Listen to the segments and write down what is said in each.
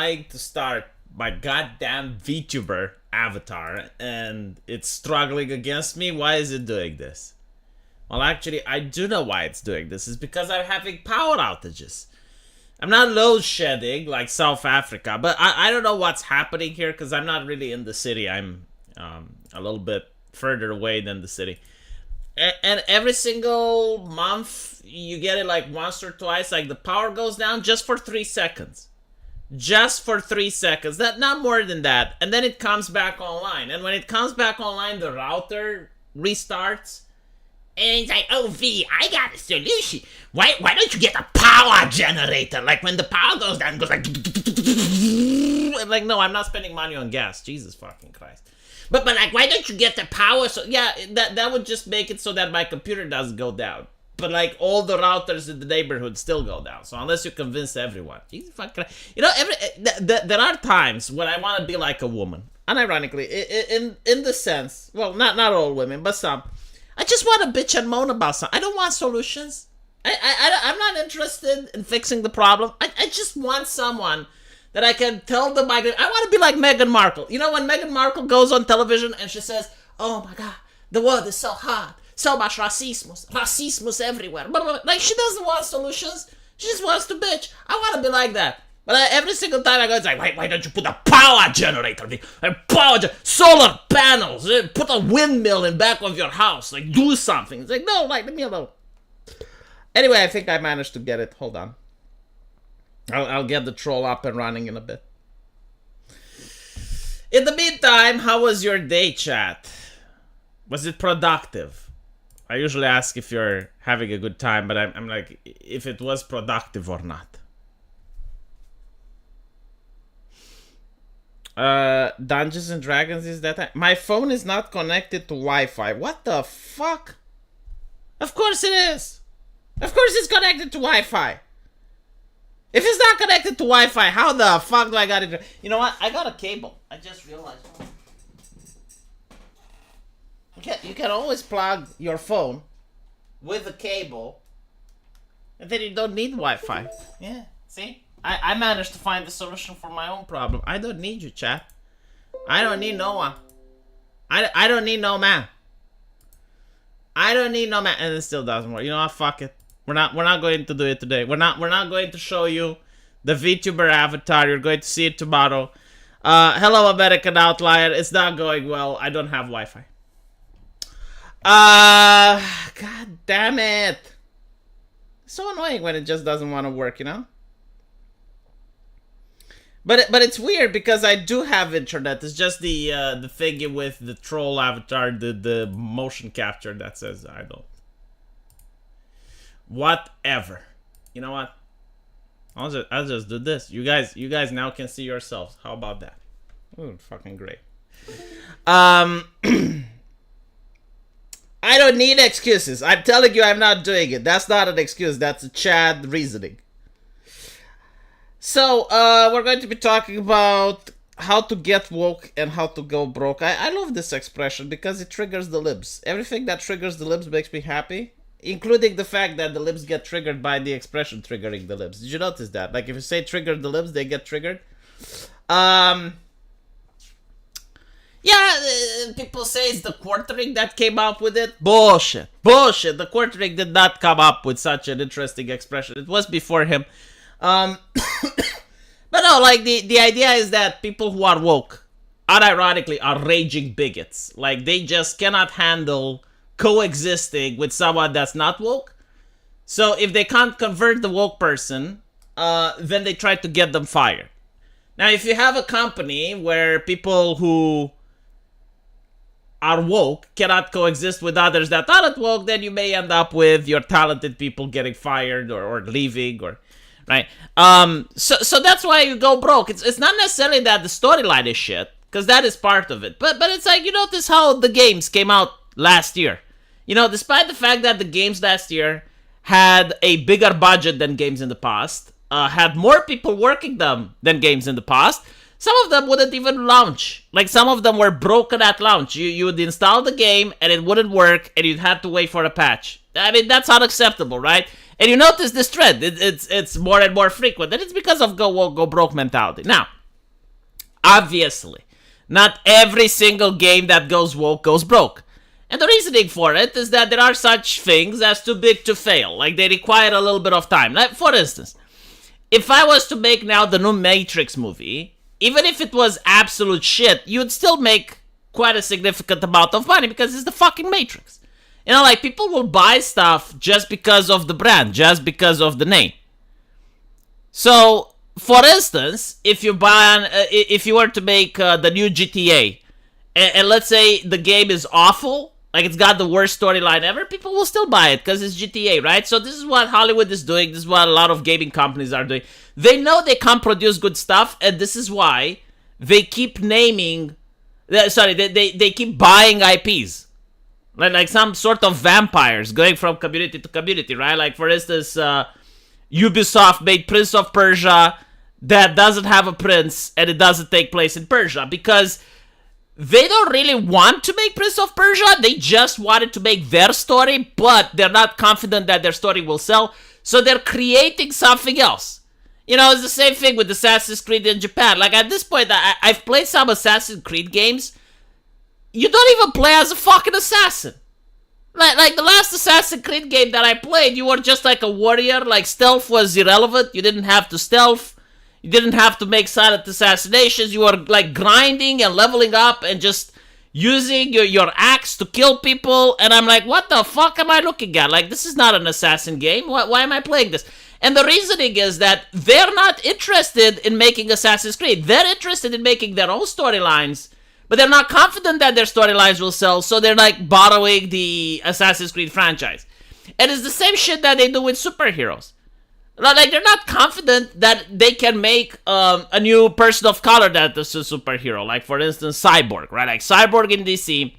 trying to start my goddamn VTuber avatar and it's struggling against me. Why is it doing this? Well, actually, I do know why it's doing this. It's because I'm having power outages. I'm not load shedding like South Africa, but I don't know what's happening here because I'm not really in the city. I'm a little bit further away than the city. And every single month, you get it like once or twice, like the power goes down just for 3 seconds. Just for 3 seconds, not more than that, and then it comes back online. And when it comes back online, the router restarts, and it's like, oh V, I got a solution. Why don't you get a power generator? Like when the power goes down, it goes like, and like, no, I'm not spending money on gas. Jesus fucking Christ. But like, why don't you get the power? So yeah, that would just make it so that my computer doesn't go down. But like all the routers in the neighborhood still go down. So unless you convince everyone, Jesus fucking, you know, there are times when I want to be like a woman, unironically, in the sense, well, not all women, but some. I just want to bitch and moan about something. I don't want solutions. I'm not interested in fixing the problem. I just want someone that I can tell them I want to be like Meghan Markle. You know, when Meghan Markle goes on television and she says, "Oh my God, the world is so hard. So much racismus everywhere." Like, she doesn't want solutions. She just wants to bitch. I want to be like that. But every single time I go, it's like, why don't you put a power generator? Solar panels. Put a windmill in back of your house. Like, do something. It's like, no, like, leave me alone. Anyway, I think I managed to get it. Hold on. I'll get the troll up and running in a bit. In the meantime, how was your day, chat? Was it productive? I usually ask if you're having a good time, but I'm like, if it was productive or not. Dungeons and Dragons is that time. My phone is not connected to Wi-Fi. What the fuck? Of course it is. Of course it's connected to Wi-Fi. If it's not connected to Wi-Fi, how the fuck do I got it? You know what? I got a cable. I just realized. You can always plug your phone with a cable, and then you don't need Wi-Fi. Yeah, see? I managed to find the solution for my own problem. I don't need you, chat. I don't need no one. I don't need no man. I don't need no man, and it still doesn't work. You know what? Fuck it. We're not going to do it today. We're not going to show you the VTuber avatar. You're going to see it tomorrow. Hello, American Outlier. It's not going well. I don't have Wi-Fi. God damn it. It's so annoying when it just doesn't want to work, you know? But it's weird because I do have internet. It's just the thingy with the troll avatar, the motion capture that says I don't. Whatever. You know what? I'll just do this. You guys now can see yourselves. How about that? Ooh, fucking great. I don't need excuses. I'm telling you, I'm not doing it. That's not an excuse. That's a Chad reasoning. So, we're going to be talking about how to get woke and how to go broke. I love this expression because it triggers the libs. Everything that triggers the libs makes me happy, including the fact that the libs get triggered by the expression triggering the libs. Did you notice that? Like, if you say trigger the libs, they get triggered. Yeah, people say it's the quartering that came up with it. Bullshit. The quartering did not come up with such an interesting expression. It was before him. But no, like, the idea is that people who are woke, unironically, are raging bigots. Like, they just cannot handle coexisting with someone that's not woke. So if they can't convert the woke person, then they try to get them fired. Now, if you have a company where people who are woke cannot coexist with others that aren't woke, then you may end up with your talented people getting fired or leaving, or right. So that's why you go broke. It's not necessarily that the storyline is shit, because that is part of it. But it's like, you notice how the games came out last year. You know, despite the fact that the games last year had a bigger budget than games in the past, had more people working them than games in the past, some of them wouldn't even launch. Like, some of them were broken at launch. You would install the game and it wouldn't work and you'd have to wait for a patch. I mean, that's unacceptable, right? And you notice this trend. It's more and more frequent. And it's because of go woke, go broke mentality. Now, obviously, not every single game that goes woke goes broke. And the reasoning for it is that there are such things as too big to fail. Like, they require a little bit of time. Like, for instance, if I was to make now the new Matrix movie, even if it was absolute shit, you'd still make quite a significant amount of money because it's the fucking Matrix. You know, like, people will buy stuff just because of the brand, just because of the name. So, for instance, if you were to make the new GTA, and let's say the game is awful, like it's got the worst storyline ever, people will still buy it because it's GTA, right? So this is what Hollywood is doing. This is what a lot of gaming companies are doing. They know they can't produce good stuff, and this is why they keep naming... they keep buying IPs. Like some sort of vampires going from community to community, right? Like, for instance, Ubisoft made Prince of Persia that doesn't have a prince, and it doesn't take place in Persia because they don't really want to make Prince of Persia. They just wanted to make their story, but they're not confident that their story will sell, so they're creating something else. You know, it's the same thing with Assassin's Creed in Japan. Like, at this point, I've played some Assassin's Creed games. You don't even play as a fucking assassin. Like the last Assassin's Creed game that I played, you were just like a warrior. Like, stealth was irrelevant. You didn't have to stealth. You didn't have to make silent assassinations. You were, like, grinding and leveling up and just using your axe to kill people. And I'm like, what the fuck am I looking at? Like, this is not an assassin game. Why am I playing this? And the reasoning is that they're not interested in making Assassin's Creed. They're interested in making their own storylines, but they're not confident that their storylines will sell, so they're, like, borrowing the Assassin's Creed franchise. And it's the same shit that they do with superheroes. Like, they're not confident that they can make a new person of color that is a superhero. Like, for instance, Cyborg, right? Like, Cyborg in DC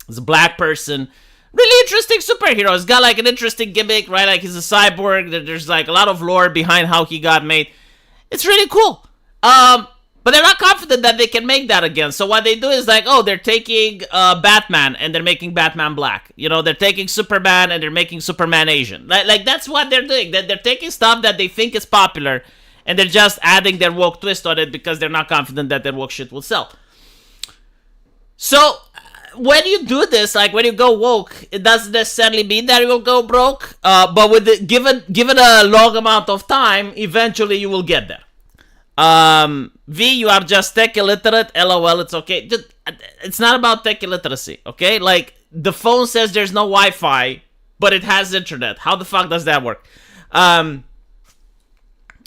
is a black person. Really interesting superhero. He's got, like, an interesting gimmick, right? Like, he's a cyborg. There's, like, a lot of lore behind how he got made. It's really cool. But they're not confident that they can make that again. So what they do is like, oh, they're taking Batman and they're making Batman black. You know, they're taking Superman and they're making Superman Asian. Like that's what they're doing. They're taking stuff that they think is popular and they're just adding their woke twist on it because they're not confident that their woke shit will sell. So when you do this, like when you go woke, it doesn't necessarily mean that you will go broke. But with the, given a long amount of time, eventually you will get there. V, you are just tech illiterate. LOL, it's okay. It's not about tech illiteracy, okay? Like, the phone says there's no Wi-Fi, but it has internet. How the fuck does that work? I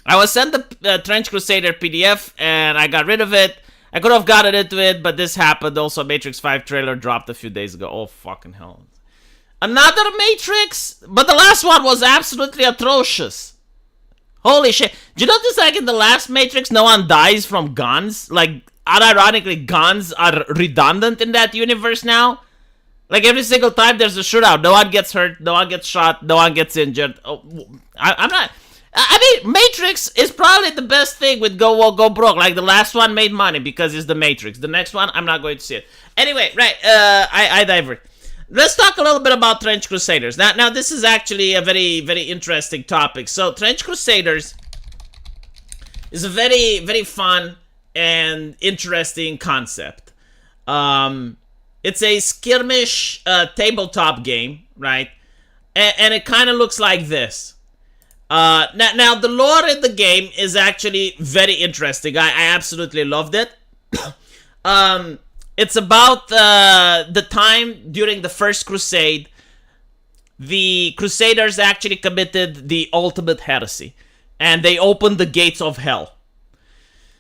was sent the Trench Crusader PDF, and I got rid of it. I could have gotten into it, but this happened. Also, Matrix 5 trailer dropped a few days ago. Oh, fucking hell. Another Matrix? But the last one was absolutely atrocious. Holy shit. Did you notice, like, in the last Matrix, no one dies from guns? Like, unironically, guns are redundant in that universe now. Like, every single time there's a shootout, no one gets hurt, no one gets shot, no one gets injured. Oh, I'm not... I mean, Matrix is probably the best thing with Go Woke, Go Broke. Like, the last one made money because it's the Matrix. The next one, I'm not going to see it. Anyway, right, I divert. Let's talk a little bit about Trench Crusaders. Now, this is actually a very, very interesting topic. So, Trench Crusaders is a very, very fun and interesting concept. It's a skirmish tabletop game, right? And it kind of looks like this. Now, the lore in the game is actually very interesting. I absolutely loved it. It's about the time during the First Crusade. The Crusaders actually committed the ultimate heresy. And they opened the gates of hell.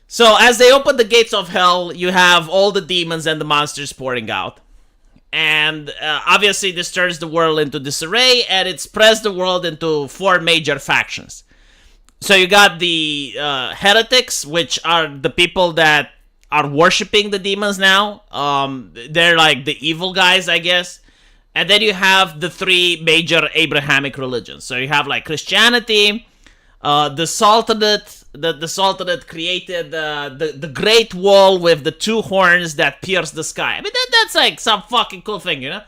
So, as they open the gates of hell, you have all the demons and the monsters pouring out. And obviously this turns the world into disarray, and it spreads the world into 4 major factions. So you got the heretics, which are the people that are worshipping the demons now. They're like the evil guys, I guess. And then you have the 3 major Abrahamic religions. So you have like Christianity, the Sultanate. The Sultanate created the Great Wall with the 2 horns that pierce the sky. I mean, that's like some fucking cool thing, you know?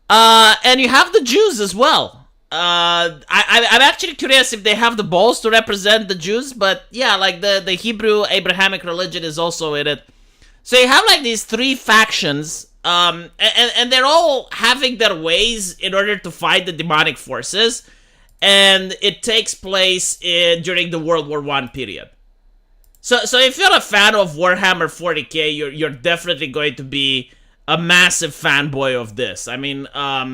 And you have the Jews as well. I'm actually curious if they have the balls to represent the Jews, but yeah, like the Hebrew Abrahamic religion is also in it. So you have like these three factions, and they're all having their ways in order to fight the demonic forces, and it takes place during the World War I period. So if you're a fan of Warhammer 40k, you're definitely going to be a massive fanboy of this. I mean, let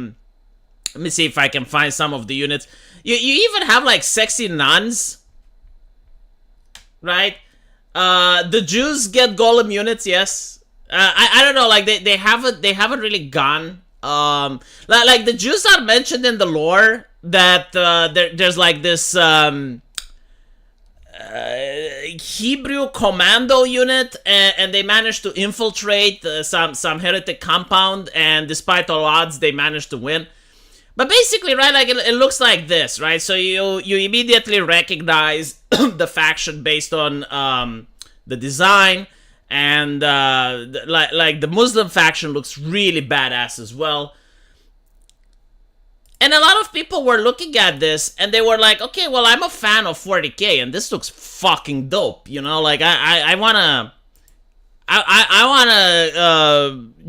me see if I can find some of the units. You even have like sexy nuns, right? The Jews get golem units, yes. I don't know, like they haven't really gone. Like the Jews are mentioned in the lore that there's like this Hebrew commando unit, and they managed to infiltrate some heretic compound, and despite all odds, they managed to win. But basically, right, like it looks like this, right? So you immediately recognize the faction based on the design, and like the Muslim faction looks really badass as well. And a lot of people were looking at this, and they were like, okay, well, I'm a fan of 40k, and this looks fucking dope, you know? Like, I wanna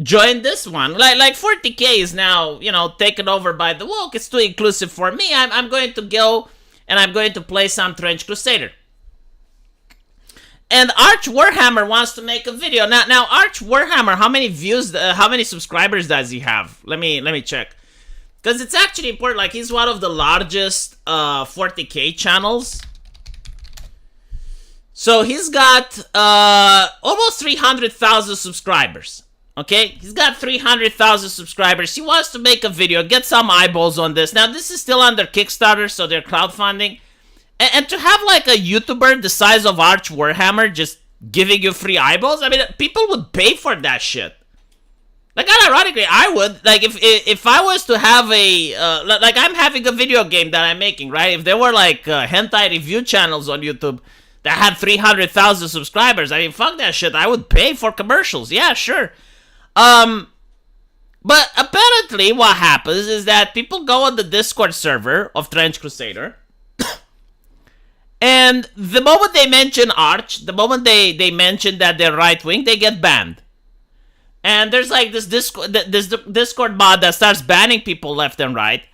join this one. Like 40k is now, you know, taken over by the woke. It's too inclusive for me. I'm going to go and I'm going to play some Trench Crusader. And Arch Warhammer wants to make a video. Now Arch Warhammer, how many views, how many subscribers does he have? Let me check. Because it's actually important. Like, he's one of the largest 40k channels. So he's got almost 300,000 subscribers. Okay, he's got 300,000 subscribers. He wants to make a video, get some eyeballs on this. Now, this is still under Kickstarter, so they're crowdfunding. And to have like a YouTuber the size of Arch Warhammer just giving you free eyeballs, I mean, people would pay for that shit. Like, unironically, I would. Like, if I was to have a like, I'm having a video game that I'm making, right? If there were like hentai review channels on YouTube that had 300,000 subscribers, I mean, fuck that shit. I would pay for commercials. Yeah, sure. But apparently what happens is that people go on the Discord server of Trench Crusader, and the moment they mention Arch, the moment they mention that they're right-wing, they get banned. And there's like this Discord mod that starts banning people left and right,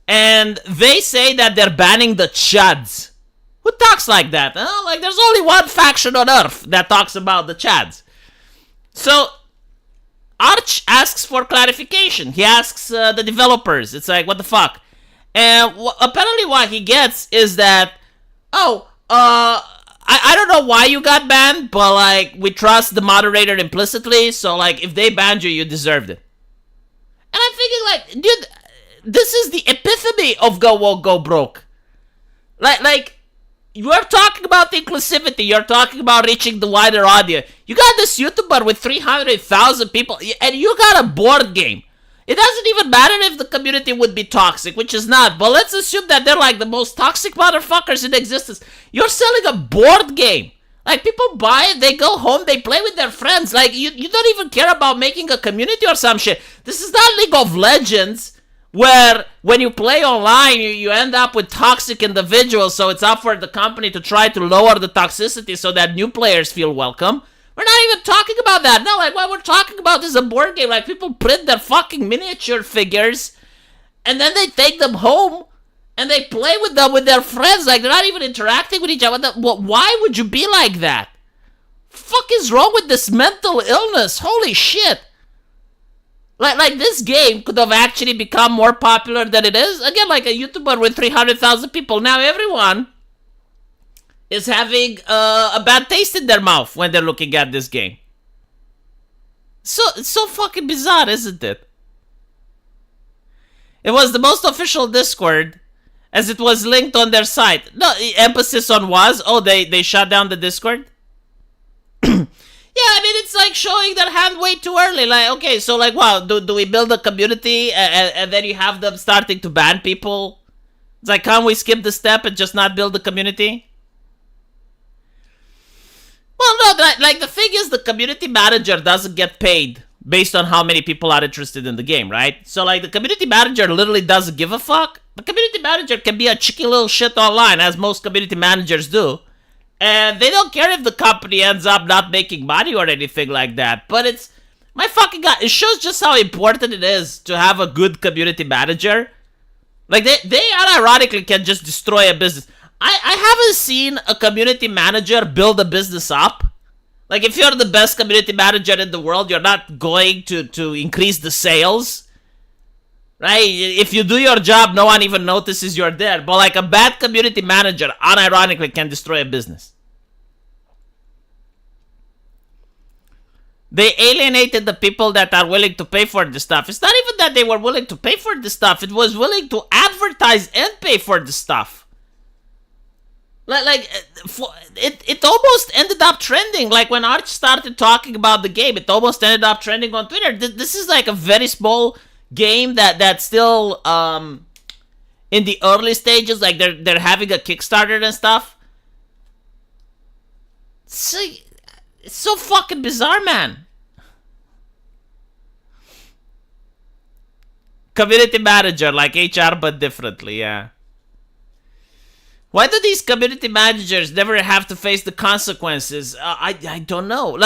and they say that they're banning the Chads. Who talks like that? Huh? Like, there's only one faction on Earth that talks about the Chads. So Arch asks for clarification. He asks the developers. It's like, what the fuck? And apparently what he gets is that, I don't know why you got banned, but like, we trust the moderator implicitly, so like, if they banned you, you deserved it. And I'm thinking like, dude, this is the epitome of go woke, go broke. Like, you're talking about inclusivity, you're talking about reaching the wider audience. You got this YouTuber with 300,000 people, and you got a board game. It doesn't even matter if the community would be toxic, which is not, but let's assume that they're like the most toxic motherfuckers in existence. You're selling a board game. Like, people buy it, they go home, they play with their friends. Like, you don't even care about making a community or some shit. This is not League of Legends, where when you play online, you end up with toxic individuals, so it's up for the company to try to lower the toxicity so that new players feel welcome. We're not even talking about that. No, like, what we're talking about is a board game. Like, people print their fucking miniature figures, and then they take them home, and they play with them with their friends. Like, they're not even interacting with each other. Why would you be like that? Fuck is wrong with this mental illness? Holy shit. Like this game could have actually become more popular than it is. Again, like a YouTuber with 300,000 people. Now everyone is having a bad taste in their mouth when they're looking at this game. So, it's so fucking bizarre, isn't it? It was the most official Discord, as it was linked on their site. No, emphasis on was. Oh, they shut down the Discord? Yeah, I mean, it's like showing their hand way too early. Like, okay, so like, wow, do we build a community and then you have them starting to ban people? It's like, can't we skip the step and just not build a community? Well, no, like, the thing is, the community manager doesn't get paid based on how many people are interested in the game, right? So, like, the community manager literally doesn't give a fuck. the community manager can be a cheeky little shit online, as most community managers do. And they don't care if the company ends up not making money or anything like that. But it's, my fucking god, it shows just how important it is to have a good community manager. Like, they unironically can just destroy a business. I haven't seen a community manager build a business up. Like, if you're the best community manager in the world, you're not going to increase the sales. Right? If you do your job, no one even notices you're there. But like, a bad community manager, unironically, can destroy a business. They alienated the people that are willing to pay for this stuff. It's not even that they were willing to pay for this stuff. It was willing to advertise and pay for this stuff. It almost ended up trending. Like, when Arch started talking about the game, it almost ended up trending on Twitter. This is like a very small game that's still in the early stages. Like, they're having a Kickstarter and stuff. It's so fucking bizarre, man. Community manager, like HR but differently, yeah. Why do these community managers never have to face the consequences? I don't know.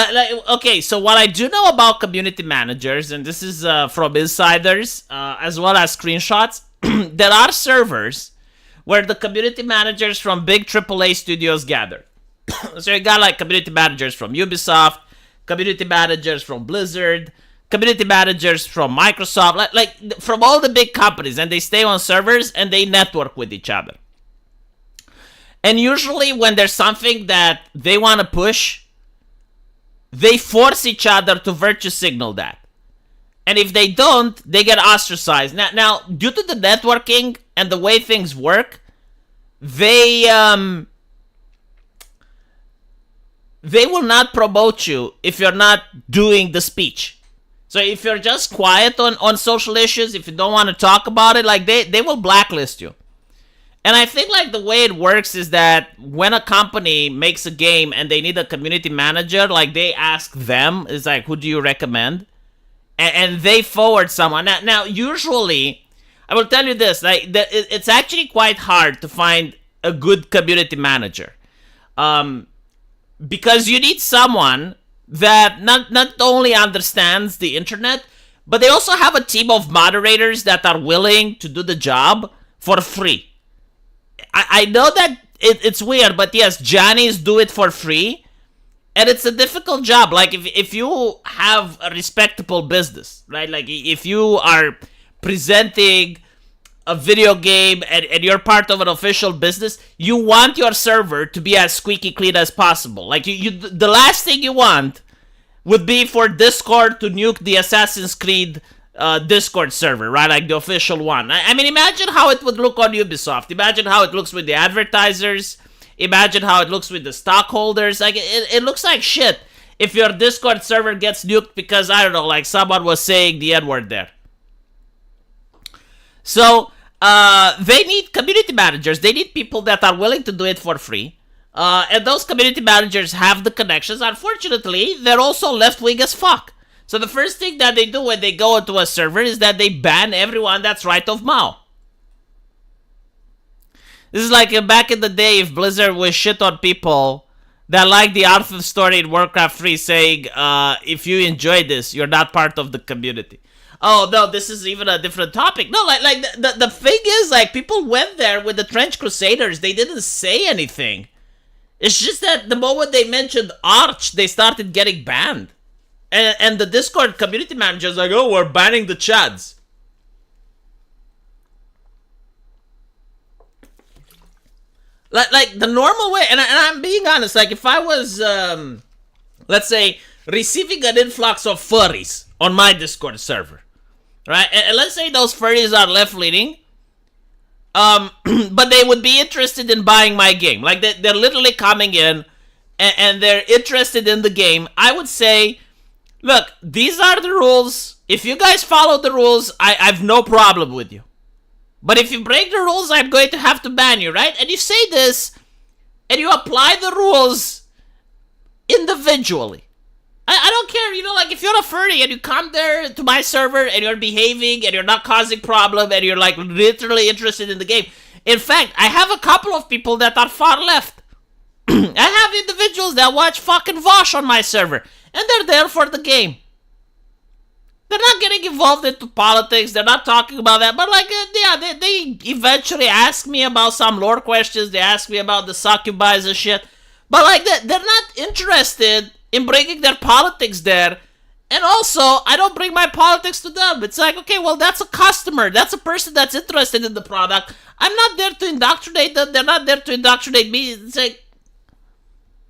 Okay, so what I do know about community managers, and this is from insiders, as well as screenshots, there are servers where the community managers from big AAA studios gather. So you got like community managers from Ubisoft, community managers from Blizzard, community managers from Microsoft, like from all the big companies, and they stay on servers and they network with each other. And usually when there's something that they want to push, they force each other to virtue signal that. And if they don't, they get ostracized. Now, due to the networking and the way things work, they will not promote you if you're not doing the speech. So if you're just quiet on social issues, if you don't want to talk about it, like they will blacklist you. And I think like the way it works is that when a company makes a game and they need a community manager, like they ask them, it's like, who do you recommend? And they forward someone. Now, usually, I will tell you this, like it's actually quite hard to find a good community manager. Because you need someone that not only understands the internet, but they also have a team of moderators that are willing to do the job for free. I know that it's weird, but yes, Johnnies do it for free, and it's a difficult job. Like, if you have a respectable business, right? Like, if you are presenting a video game and you're part of an official business, you want your server to be as squeaky clean as possible. Like, the last thing you want would be for Discord to nuke the Assassin's Creed Discord server, right? Like the official one. I mean, imagine how it would look on Ubisoft. Imagine how it looks with the advertisers. Imagine how it looks with the stockholders. Like, it looks like shit if your Discord server gets nuked because, I don't know, like someone was saying the N-word there. So, they need community managers. They need people that are willing to do it for free. And those community managers have the connections. Unfortunately, they're also left-wing as fuck. So the first thing that they do when they go into a server is that they ban everyone that's right of Mao. This is like back in the day if Blizzard was shit on people that like the Arthur story in Warcraft 3 saying, if you enjoy this, you're not part of the community. Oh, no, this is even a different topic. No, like the thing is, like, people went there with the Trench Crusaders. They didn't say anything. It's just that the moment they mentioned Arch, they started getting banned. And the Discord community manager is like, oh, we're banning the Chads. Like the normal way, and I'm being honest, like if I was, let's say, receiving an influx of furries on my Discord server, right? And let's say those furries are left-leaning, but they would be interested in buying my game. Like they're literally coming in, and they're interested in the game. I would say, look, these are the rules. If you guys follow the rules, I've no problem with you. But if you break the rules, I'm going to have to ban you, right? And you say this, and you apply the rules individually. I I don't care, you know, like, if you're a furry and you come there to my server and you're behaving and you're not causing problem and you're, like, literally interested in the game. In fact, I have a couple of people that are far left. I have individuals that watch fucking Vosh on my server, and they're there for the game. They're not getting involved into politics, they're not talking about that, but, like, yeah, they eventually ask me about some lore questions, they ask me about the succubi and shit, but, like, they're not interested in bringing their politics there. And also, I don't bring my politics to them. It's like, okay, well, that's a customer. That's a person that's interested in the product. I'm not there to indoctrinate them. They're not there to indoctrinate me. It's like,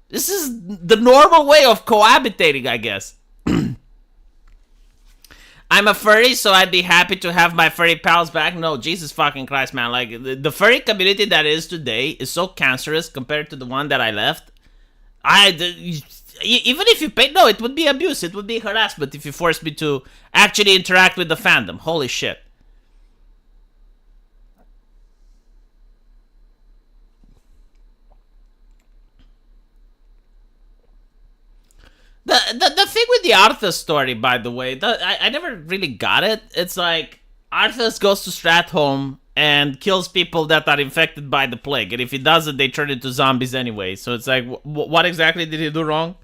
this is the normal way of cohabitating, I guess. I'm a furry, so I'd be happy to have my furry pals back. No, Jesus fucking Christ, man. Like, the furry community that is today is so cancerous compared to the one that I left. Even if you pay, no, it would be abuse, it would be harassment if you forced me to actually interact with the fandom. Holy shit. The thing with the Arthas story, by the way, I never really got it. It's like, Arthas goes to Stratholme and kills people that are infected by the plague, and if he doesn't, they turn into zombies anyway. So it's like, what exactly did he do wrong?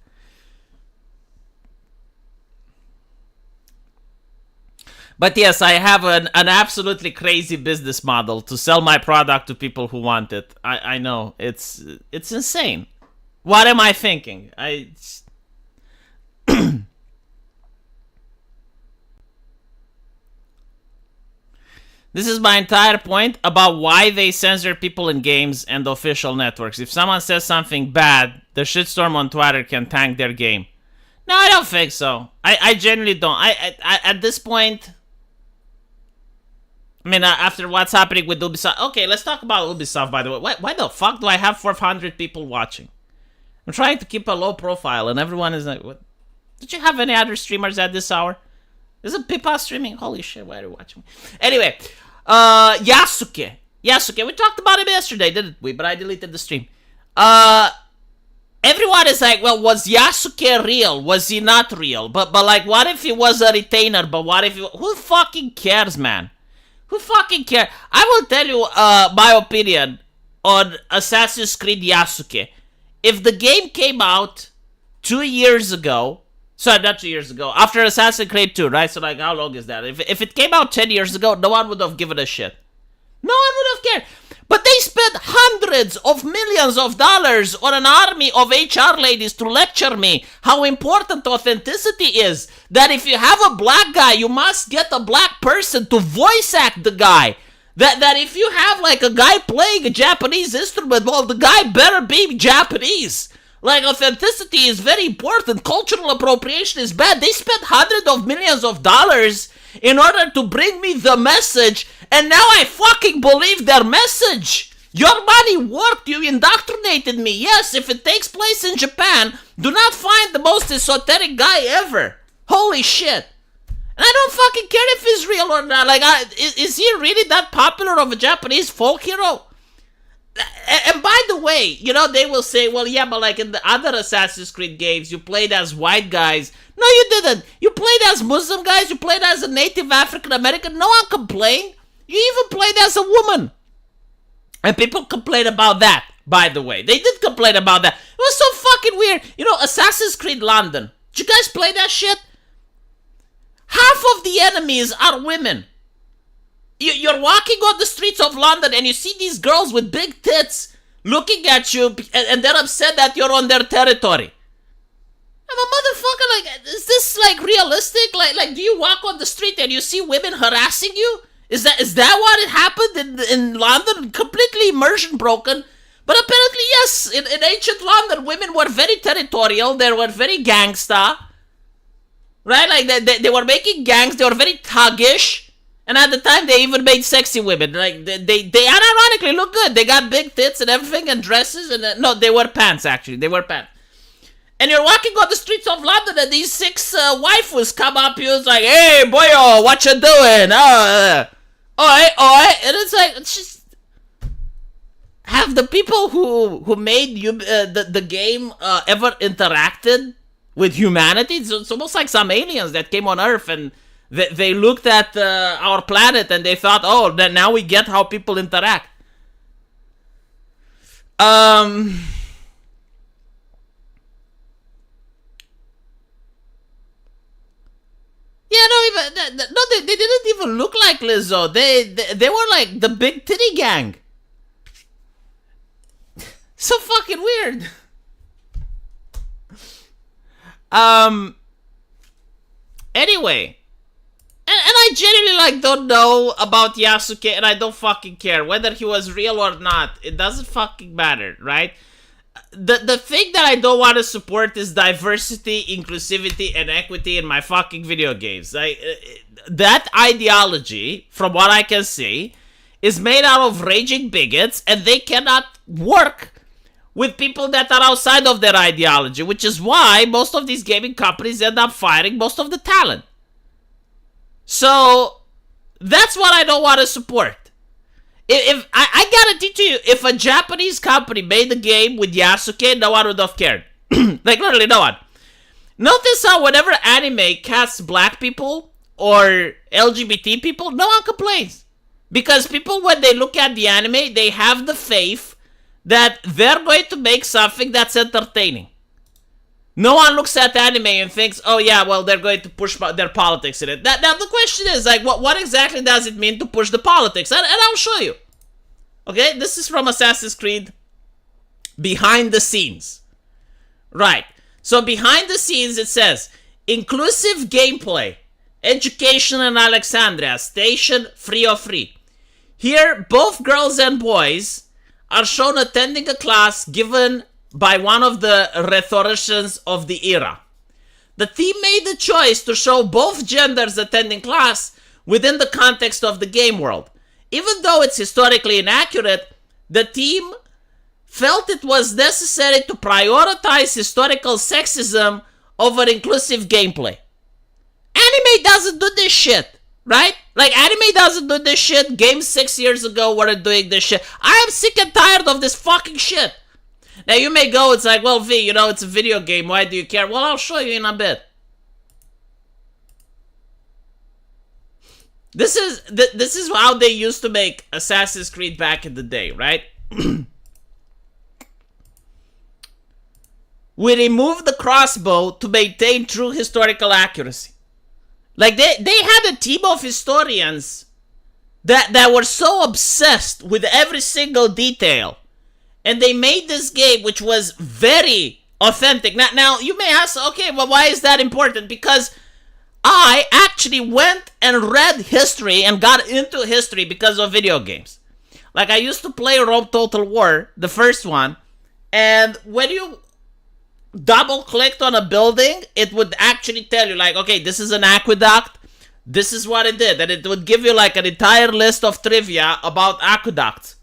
But yes, I have an absolutely crazy business model to sell my product to people who want it. I know, it's insane. What am I thinking? This is my entire point about why they censor people in games and official networks. If someone says something bad, the shitstorm on Twitter can tank their game. No, I don't think so. I genuinely don't. I at this point, I mean, after what's happening with Ubisoft... Okay, let's talk about Ubisoft, by the way. Why the fuck do I have 400 people watching? I'm trying to keep a low profile, and everyone is like, what? Did you have any other streamers at this hour? Isn't Pippa streaming? Holy shit, why are you watching me? Anyway, Yasuke. Yasuke, we talked about him yesterday, didn't we? But I deleted the stream. Everyone is like, well, was Yasuke real? Was he not real? But like, what if he was a retainer? But what if he... Who fucking cares, man? Who fucking cares? I will tell you my opinion on Assassin's Creed Yasuke. If the game came out 2 years ago... Sorry, not 2 years ago. After Assassin's Creed 2, right? So, like, how long is that? If it came out 10 years ago, no one would have given a shit. No one would have cared. But they spent hundreds of millions of dollars on an army of HR ladies to lecture me how important authenticity is. That if you have a black guy, you must get a black person to voice act the guy. That if you have, like, a guy playing a Japanese instrument, well, the guy better be Japanese. Like, authenticity is very important. Cultural appropriation is bad. They spent hundreds of millions of dollars in order to bring me the message, and now I fucking believe their message. Your money worked. You indoctrinated me. Yes, if it takes place in Japan, do not find the most esoteric guy ever. Holy shit. And I don't fucking care if he's real or not. Like, is he really that popular of a Japanese folk hero? And by the way, you know, they will say, well, yeah, but like in the other Assassin's Creed games, you played as white guys. No, you didn't. You played as Muslim guys. You played as a native African American. No one complained. You even played as a woman. And people complain about that, by the way. They did complain about that. It was so fucking weird. You know, Assassin's Creed London. Did you guys play that shit? Half of the enemies are women. You're walking on the streets of London and you see these girls with big tits looking at you, and they're upset that you're on their territory. I'm a motherfucker, like, is this, like, realistic? Like, do you walk on the street and you see women harassing you? Is that what it happened in London? Completely immersion broken. But apparently, yes, in ancient London, women were very territorial, they were very gangsta. Right? Like, they were making gangs, they were very thuggish. And at the time, they even made sexy women. Like, they unironically look good. They got big tits and everything and dresses. And no, they wear pants, actually. They wear pants. And you're walking on the streets of London and these 6 waifus come up to you. It's like, hey, boyo, what you doing? Oi. And it's like, it's just... Have the people who made you the game ever interacted with humanity. It's almost like some aliens that came on Earth and they looked at our planet and they thought, oh, then now we get how people interact. Yeah, no, they didn't even look like Lizzo. They were like the big titty gang. So fucking weird. Anyway, and I genuinely like don't know about Yasuke, and I don't fucking care whether he was real or not. It doesn't fucking matter, right? The thing that I don't want to support is diversity, inclusivity, and equity in my fucking video games. That ideology, from what I can see, is made out of raging bigots, and they cannot work with people that are outside of their ideology, which is why most of these gaming companies end up firing most of the talent. So, that's what I don't want to support. If I guarantee to you, if a Japanese company made a game with Yasuke, no one would have cared. Like, literally no one. Notice how whenever anime casts black people or LGBT people, no one complains. Because people, when they look at the anime, they have the faith that they're going to make something that's entertaining. No one looks at anime and thinks, oh yeah, well, they're going to push their politics in it. Now the question is, like, what exactly does it mean to push the politics? And I'll show you. Okay, this is from Assassin's Creed Behind the Scenes. Right. So behind the scenes it says, inclusive gameplay, education in Alexandria, station free of free. Here, both girls and boys are shown attending a class given by one of the rhetoricians of the era. The team made the choice to show both genders attending class within the context of the game world. Even though it's historically inaccurate, the team felt it was necessary to prioritize historical sexism over inclusive gameplay. Anime doesn't do this shit, right? Like, anime doesn't do this shit. Games 6 years ago weren't doing this shit. I am sick and tired of this fucking shit. Now, you may go, it's like, well, V, you know, it's a video game. Why do you care? Well, I'll show you in a bit. This is how they used to make Assassin's Creed back in the day, right? We removed the crossbow to maintain true historical accuracy. Like, they had a team of historians that were so obsessed with every single detail. And they made this game which was very authentic. Now you may ask, okay, well, why is that important? Because I actually went and read history and got into history because of video games. Like, I used to play Rome Total War, the first one, and when you double-clicked on a building, it would actually tell you, like, okay, this is an aqueduct, this is what it did, and it would give you, like, an entire list of trivia about aqueducts.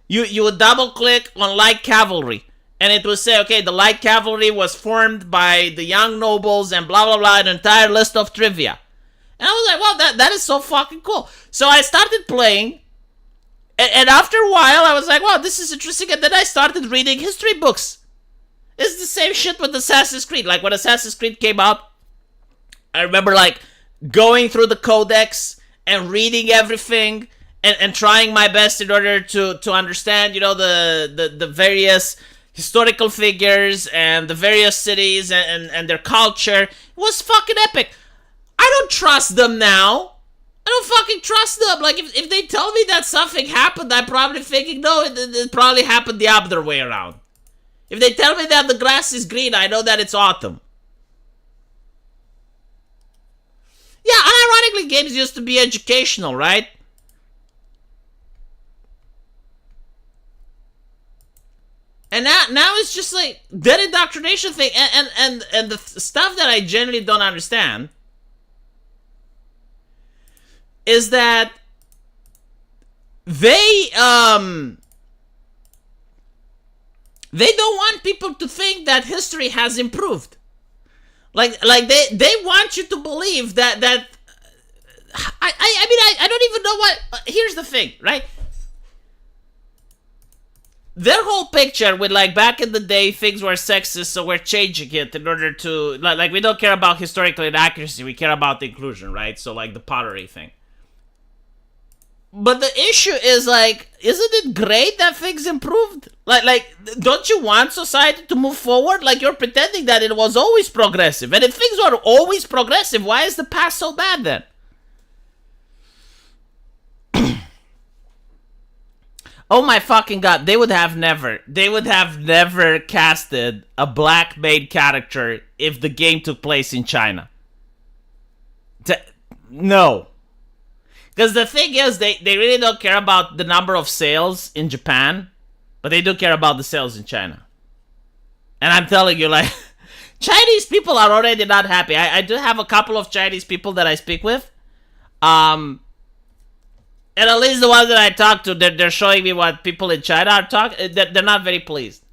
You would double-click on light cavalry, and it would say, okay, the light cavalry was formed by the young nobles and blah, blah, blah, an entire list of trivia. And I was like, well, that is so fucking cool. So I started playing, and after a while, I was like, wow, this is interesting, and then I started reading history books. It's the same shit with Assassin's Creed. Like, when Assassin's Creed came out, I remember, like, going through the codex and reading everything, and trying my best in order to understand, you know, the various historical figures and the various cities and their culture. It was fucking epic. I don't trust them now. I don't fucking trust them. Like, if they tell me that something happened, I'm probably thinking, no, it probably happened the other way around. If they tell me that the grass is green, I know that it's autumn. Yeah, unironically, games used to be educational, right? And now it's just like that indoctrination thing, and the stuff that I generally don't understand is that they don't want people to think that history has improved. Like they want you to believe that I mean I don't even know what. Here's the thing, right? their whole picture with like back in the day things were sexist, so we're changing it in order to like we don't care about historical inaccuracy, we care about the inclusion, right? So like the pottery thing. But the issue is like, isn't it great that things improved? Like, don't you want society to move forward? Like, you're pretending that it was always progressive. And if things were always progressive, why is the past so bad then? Oh my fucking god, they would have never casted a black main character if the game took place in China. No. Because the thing is, they really don't care about the number of sales in Japan, but they do care about the sales in China. And I'm telling you, like, Chinese people are already not happy. I do have a couple of Chinese people that I speak with. And at least the ones that I talk to, they're showing me what people in China are talking. They're not very pleased.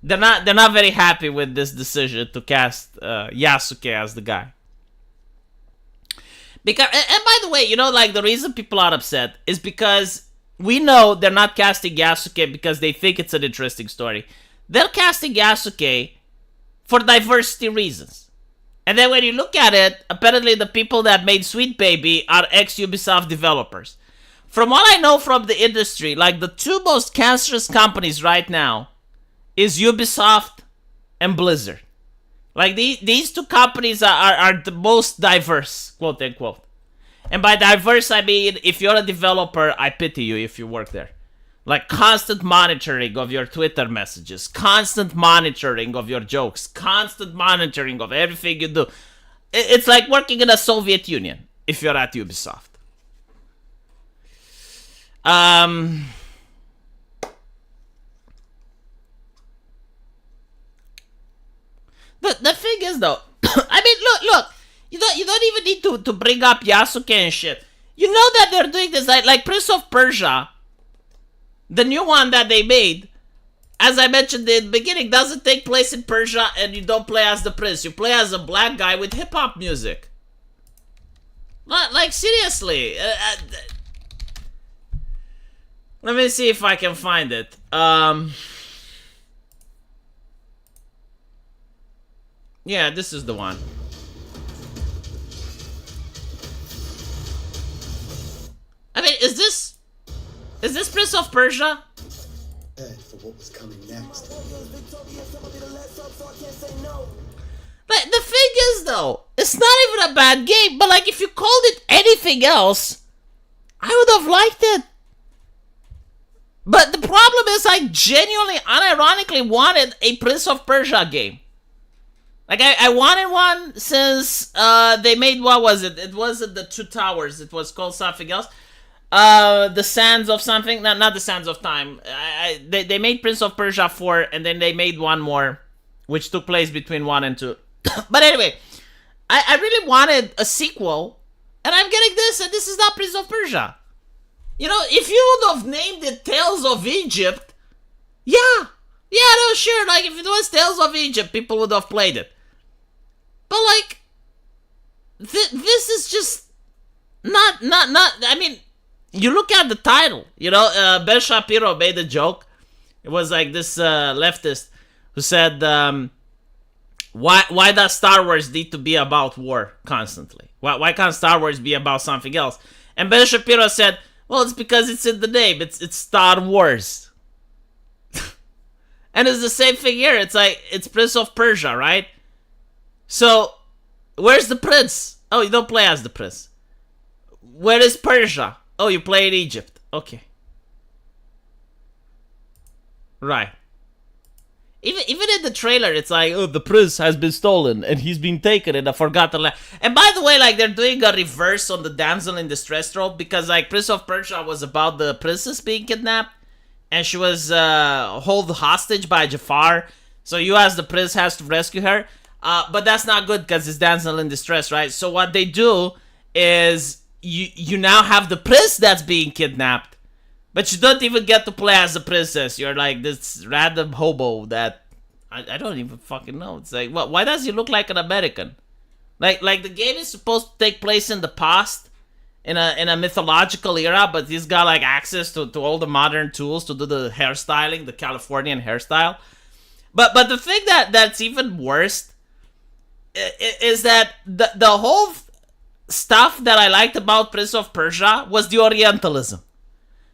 They're not very happy with this decision to cast Yasuke as the guy. Because, and by the way, you know, like the reason people are upset is because we know they're not casting Yasuke because they think it's an interesting story. They're casting Yasuke for diversity reasons. And then when you look at it, apparently the people that made Sweet Baby are ex-Ubisoft developers. From what I know from the industry, like the two most cancerous companies right now is Ubisoft and Blizzard. Like, these two companies are the most diverse, quote unquote. And by diverse, I mean, if you're a developer, I pity you if you work there. Like, constant monitoring of your Twitter messages, constant monitoring of your jokes, constant monitoring of everything you do. It's like working in the Soviet Union if you're at Ubisoft. The thing is though, I mean, look, you don't even need to bring up Yasuke and shit. You know that they're doing this, like Prince of Persia, the new one that they made, as I mentioned in the beginning, doesn't take place in Persia, and you don't play as the prince. You play as a black guy with hip-hop music. Like, seriously. Let me see if I can find it. Yeah, this is the one. I mean, is this Prince of Persia? For what was coming next. But the thing is, though, it's not even a bad game. But like, if you called it anything else, I would have liked it. But the problem is, I genuinely, unironically wanted a Prince of Persia game. Like, I wanted one since they made, what was it? It wasn't the Two Towers. It was called something else. The Sands of something. No, not the Sands of Time. They made Prince of Persia 4, and then they made one more, which took place between 1 and 2. But anyway, I really wanted a sequel, and I'm getting this, and this is not Prince of Persia. You know, if you would have named it Tales of Egypt, yeah, no, sure, like, if it was Tales of Egypt, people would have played it. But, like, this is just not, I mean, you look at the title, you know, Ben Shapiro made a joke. It was like this leftist who said, why does Star Wars need to be about war constantly? Why can't Star Wars be about something else? And Ben Shapiro said, well, it's because it's in the name. It's Star Wars. And it's the same thing here. It's like, it's Prince of Persia, right? So, where's the prince? Oh, you don't play as the prince. Where is Persia? Oh, you play in Egypt. Okay. Right. Even in the trailer, it's like, oh, the prince has been stolen and he's been taken in a forgotten land. And by the way, like, they're doing a reverse on the damsel in distress trope, because like Prince of Persia was about the princess being kidnapped and she was held hostage by Jafar. So you as the prince has to rescue her. But that's not good because it's damsel in distress, right? So what they do is you now have the prince that's being kidnapped, but you don't even get to play as the princess. You're like this random hobo that I don't even fucking know. It's like, why does he look like an American? Like the game is supposed to take place in the past, in a mythological era, but he's got like access to all the modern tools to do the hairstyling, the Californian hairstyle. But the thing that's even worse is that the whole stuff that I liked about Prince of Persia was the Orientalism.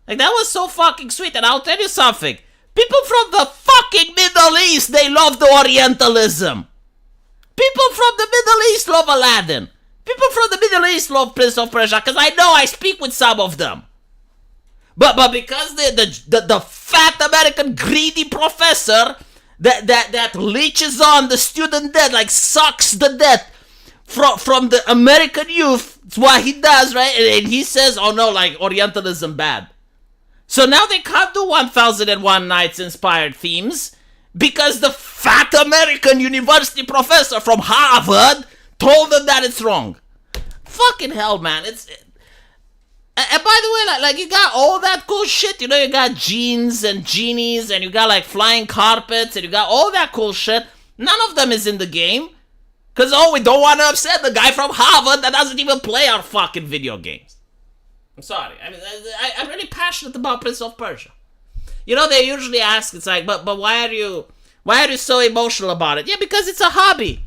Like, that was so fucking sweet. And I'll tell you something. People from the fucking Middle East, they love the Orientalism. People from the Middle East love Aladdin. People from the Middle East love Prince of Persia, because I know I speak with some of them. But because the fat American greedy professor that leeches on the student debt, like sucks the debt from the American youth, it's what he does, right? And he says, oh no, like Orientalism bad. So now they can't do 1001 Nights inspired themes because the fat American university professor from Harvard told them that it's wrong. Fucking hell, man. And by the way, like you got all that cool shit. You know, you got jeans and genies, and you got like flying carpets, and you got all that cool shit. None of them is in the game. Because, we don't want to upset the guy from Harvard that doesn't even play our fucking video games. I'm sorry. I mean, I'm really passionate about Prince of Persia. You know, they usually ask, it's like, but why are you so emotional about it? Yeah, because it's a hobby.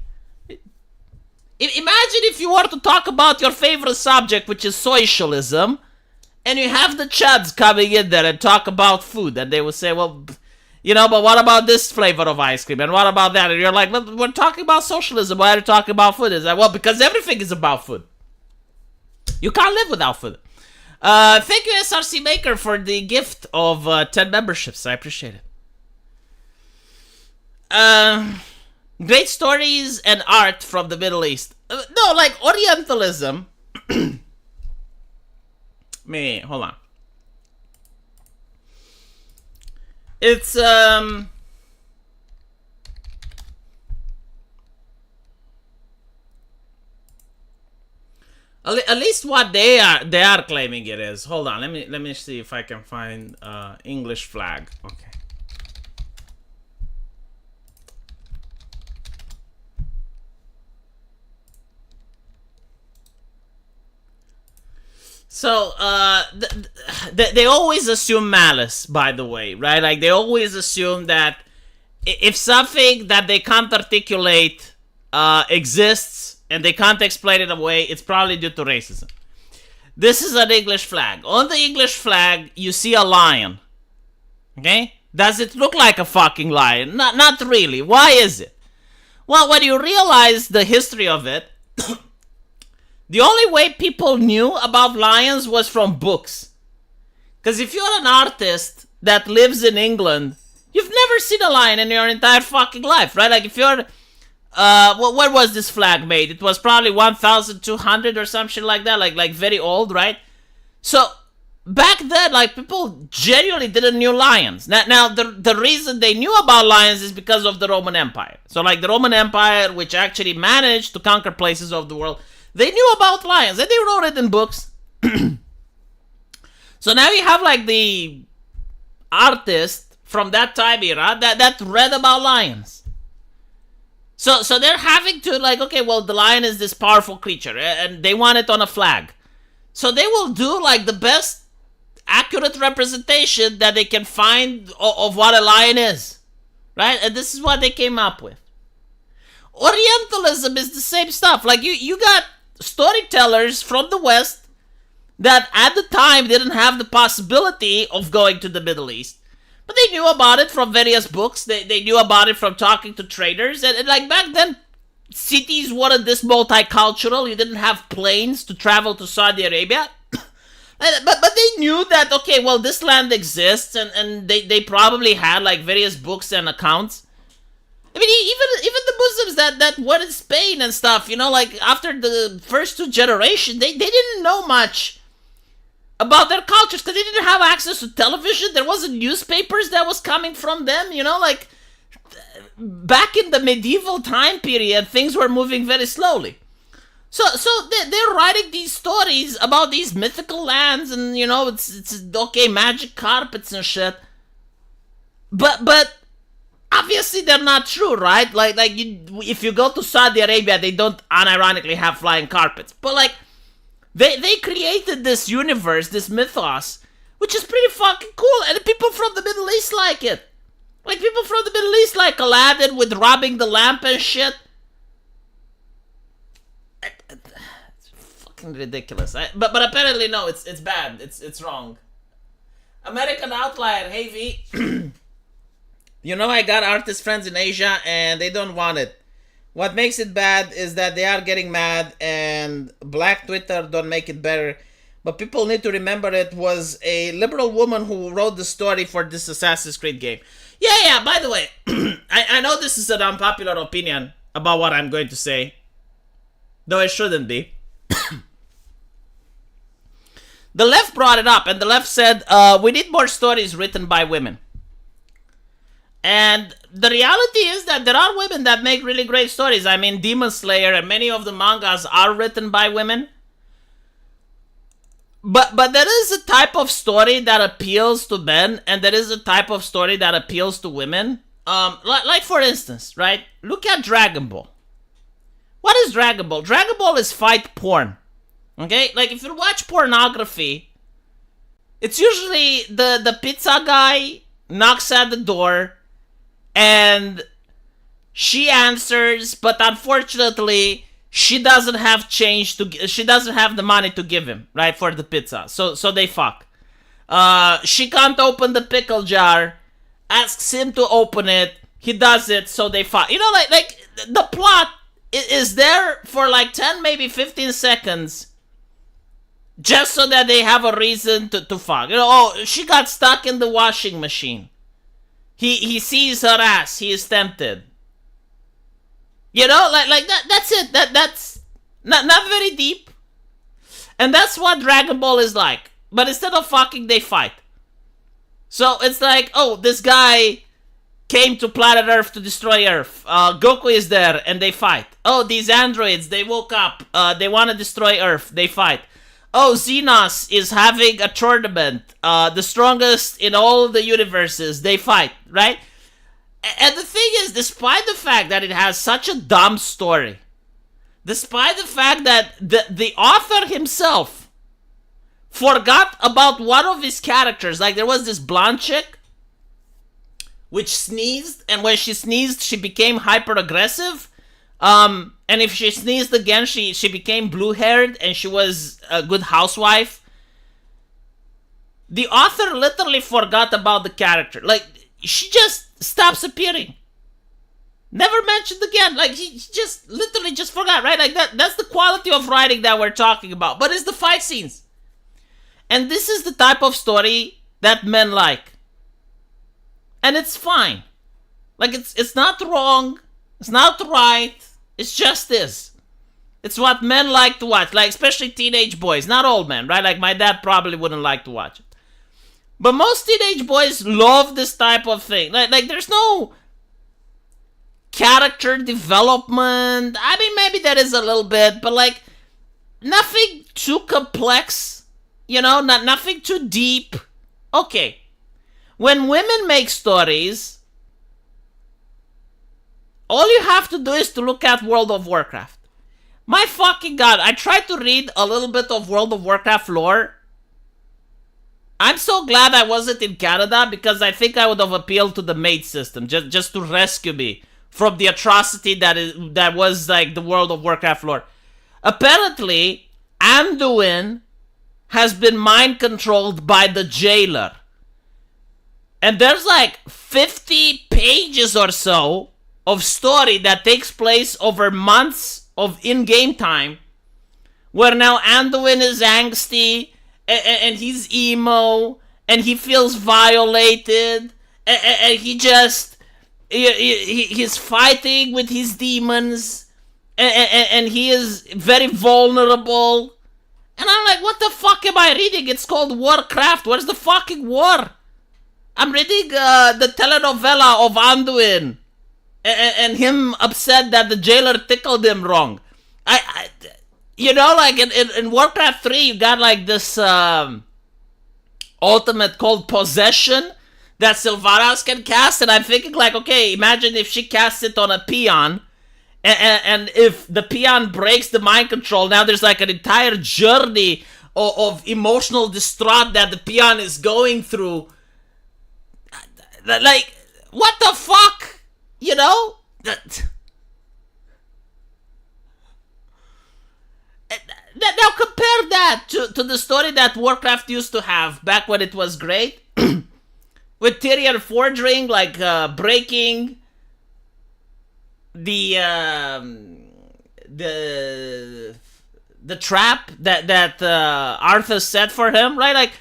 Imagine if you were to talk about your favorite subject, which is socialism, and you have the chuds coming in there and talk about food, and they will say, well, you know, but what about this flavor of ice cream, and what about that? And you're like, well, we're talking about socialism, why are you talking about food? It's like, well, because everything is about food. You can't live without food. Thank you, SRC Maker, for the gift of 10 memberships. I appreciate it. Great stories and art from the Middle East. No, like Orientalism. Hold on. It's at least what they are claiming it is. Hold on, let me see if I can find English flag. Okay. So, they always assume malice, by the way, right? Like, they always assume that if something that they can't articulate exists and they can't explain it away, it's probably due to racism. This is an English flag. On the English flag, you see a lion. Okay? Does it look like a fucking lion? Not really. Why is it? Well, when you realize the history of it, the only way people knew about lions was from books. Because if you're an artist that lives in England, you've never seen a lion in your entire fucking life, right? Like if you're... when was this flag made? It was probably 1200 or some shit like that. Like very old, right? So, back then, like, people genuinely didn't know lions. Now the reason they knew about lions is because of the Roman Empire. So, like, the Roman Empire, which actually managed to conquer places of the world... They knew about lions, and they wrote it in books. So now you have, like, the artist from that time era that read about lions. So they're having to, like, okay, well, the lion is this powerful creature, and they want it on a flag. So they will do, like, the best accurate representation that they can find of what a lion is. Right? And this is what they came up with. Orientalism is the same stuff. Like, you got storytellers from the West that at the time didn't have the possibility of going to the Middle East. But they knew about it from various books. They knew about it from talking to traders. And like back then, cities weren't this multicultural. You didn't have planes to travel to Saudi Arabia. But they knew that, okay, well, this land exists. And they probably had like various books and accounts. I mean, even the Muslims that were in Spain and stuff, you know, like after the first two generations, they didn't know much about their cultures because they didn't have access to television. There wasn't newspapers that was coming from them, you know, like back in the medieval time period, things were moving very slowly. So they're writing these stories about these mythical lands and, you know, it's okay, magic carpets and shit. But obviously they're not true, right? Like if you go to Saudi Arabia, they don't unironically have flying carpets. But like They created this universe, this mythos, which is pretty fucking cool, and people from the Middle East like it. Like, people from the Middle East like Aladdin with robbing the lamp and shit. It's fucking ridiculous. But apparently, no, it's bad. It's wrong. American Outlier, hey V. You know, I got artist friends in Asia and they don't want it. What makes it bad is that they are getting mad, and Black Twitter don't make it better. But people need to remember it was a liberal woman who wrote the story for this Assassin's Creed game. Yeah, by the way, I know this is an unpopular opinion about what I'm going to say, though it shouldn't be. The left brought it up, and the left said, we need more stories written by women. And the reality is that there are women that make really great stories. I mean, Demon Slayer and many of the mangas are written by women. But there is a type of story that appeals to men, and there is a type of story that appeals to women. Like for instance, right? Look at Dragon Ball. What is Dragon Ball? Dragon Ball is fight porn. Okay? Like, if you watch pornography, it's usually the pizza guy knocks at the door, and she answers, but unfortunately, she doesn't have change to. She doesn't have the money to give him, right, for the pizza. So they fuck. She can't open the pickle jar. Asks him to open it. He does it. So they fuck. You know, like the plot is there for like 10, maybe 15 seconds, just so that they have a reason to fuck. You know, oh, she got stuck in the washing machine. He sees her ass. He is tempted. You know, like that. That's it. That's not very deep. And that's what Dragon Ball is like. But instead of fucking, they fight. So it's like, oh, this guy came to planet Earth to destroy Earth. Goku is there, and they fight. Oh, these androids, they woke up. They want to destroy Earth. They fight. Oh, Xenos is having a tournament. The strongest in all the universes. They fight, right? And the thing is, despite the fact that it has such a dumb story, despite the fact that the author himself forgot about one of his characters, like there was this blonde chick which sneezed, and when she sneezed, she became hyper-aggressive. And if she sneezed again, she became blue-haired, and she was a good housewife. The author literally forgot about the character. Like, she just stops appearing. Never mentioned again. Like, he just literally just forgot, right? Like, that's the quality of writing that we're talking about. But it's the fight scenes. And this is the type of story that men like. And it's fine. Like, it's not wrong. It's not right. It's just this. It's what men like to watch. Like, especially teenage boys. Not all men, right? Like, my dad probably wouldn't like to watch it. But most teenage boys love this type of thing. Like there's no character development. I mean, maybe there is a little bit, but like nothing too complex. You know, nothing too deep. Okay. When women make stories, all you have to do is to look at World of Warcraft. My fucking god, I tried to read a little bit of World of Warcraft lore. I'm so glad I wasn't in Canada, because I think I would have appealed to the maid system just to rescue me from the atrocity that was like the World of Warcraft lore. Apparently, Anduin has been mind controlled by the jailer. And there's like 50 pages or so of story that takes place over months of in-game time, where now Anduin is angsty, and he's emo, and he feels violated, and he's fighting with his demons, and he is very vulnerable. And I'm like, what the fuck am I reading? It's called Warcraft. Where's the fucking war? I'm reading the telenovela of Anduin, and him upset that the jailer tickled him wrong. You know, like in Warcraft 3, you got like this ultimate called Possession that Sylvanas can cast, and I'm thinking like, okay, imagine if she casts it on a peon, And if the peon breaks the mind control, now there's like an entire journey of emotional distraught that the peon is going through. Like, what the fuck? You know? Now compare that to the story that Warcraft used to have back when it was great. With Tyrion forging, like, breaking the trap that Arthur set for him, right? Like,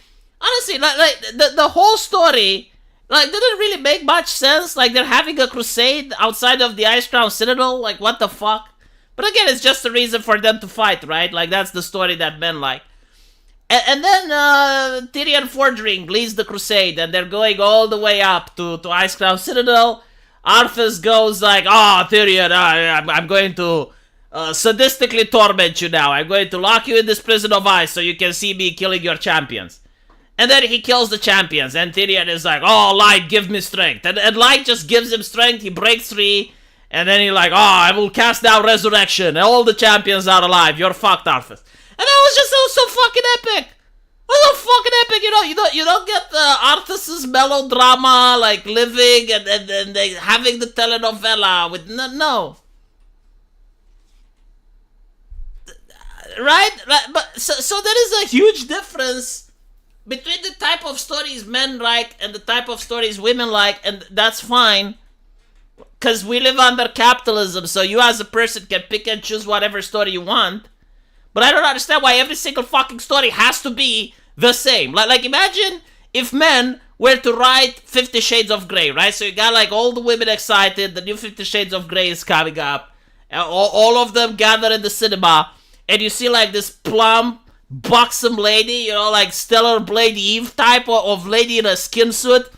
honestly, like the whole story, like, didn't really make much sense. Like, they're having a crusade outside of the Ice Crown Citadel. Like, what the fuck? But again, it's just a reason for them to fight, right? Like, that's the story that men like. And then Tyrion forging leads the crusade, and they're going all the way up to Ice Crown Citadel. Arthas goes like, "Oh, Tyrion, I'm going to sadistically torment you now. I'm going to lock you in this prison of ice so you can see me killing your champions." And then he kills the champions, and Tyrion is like, "Oh, Light, give me strength." And Light just gives him strength. He breaks free, and then he's like, "Oh, I will cast down resurrection. All the champions are alive. You're fucked, Arthas." And that was just so fucking epic. It was so fucking epic. You don't get Arthas's melodrama, like living and they having the telenovela with no. Right? But so there is a huge difference between the type of stories men like and the type of stories women like, and that's fine. Because we live under capitalism, so you as a person can pick and choose whatever story you want. But I don't understand why every single fucking story has to be the same. Like imagine if men were to write 50 Shades of Grey, right? So you got like all the women excited, the new 50 Shades of Grey is coming up. All of them gather in the cinema, and you see like this plump, buxom lady, like Stellar Blade Eve type of lady in a skin suit,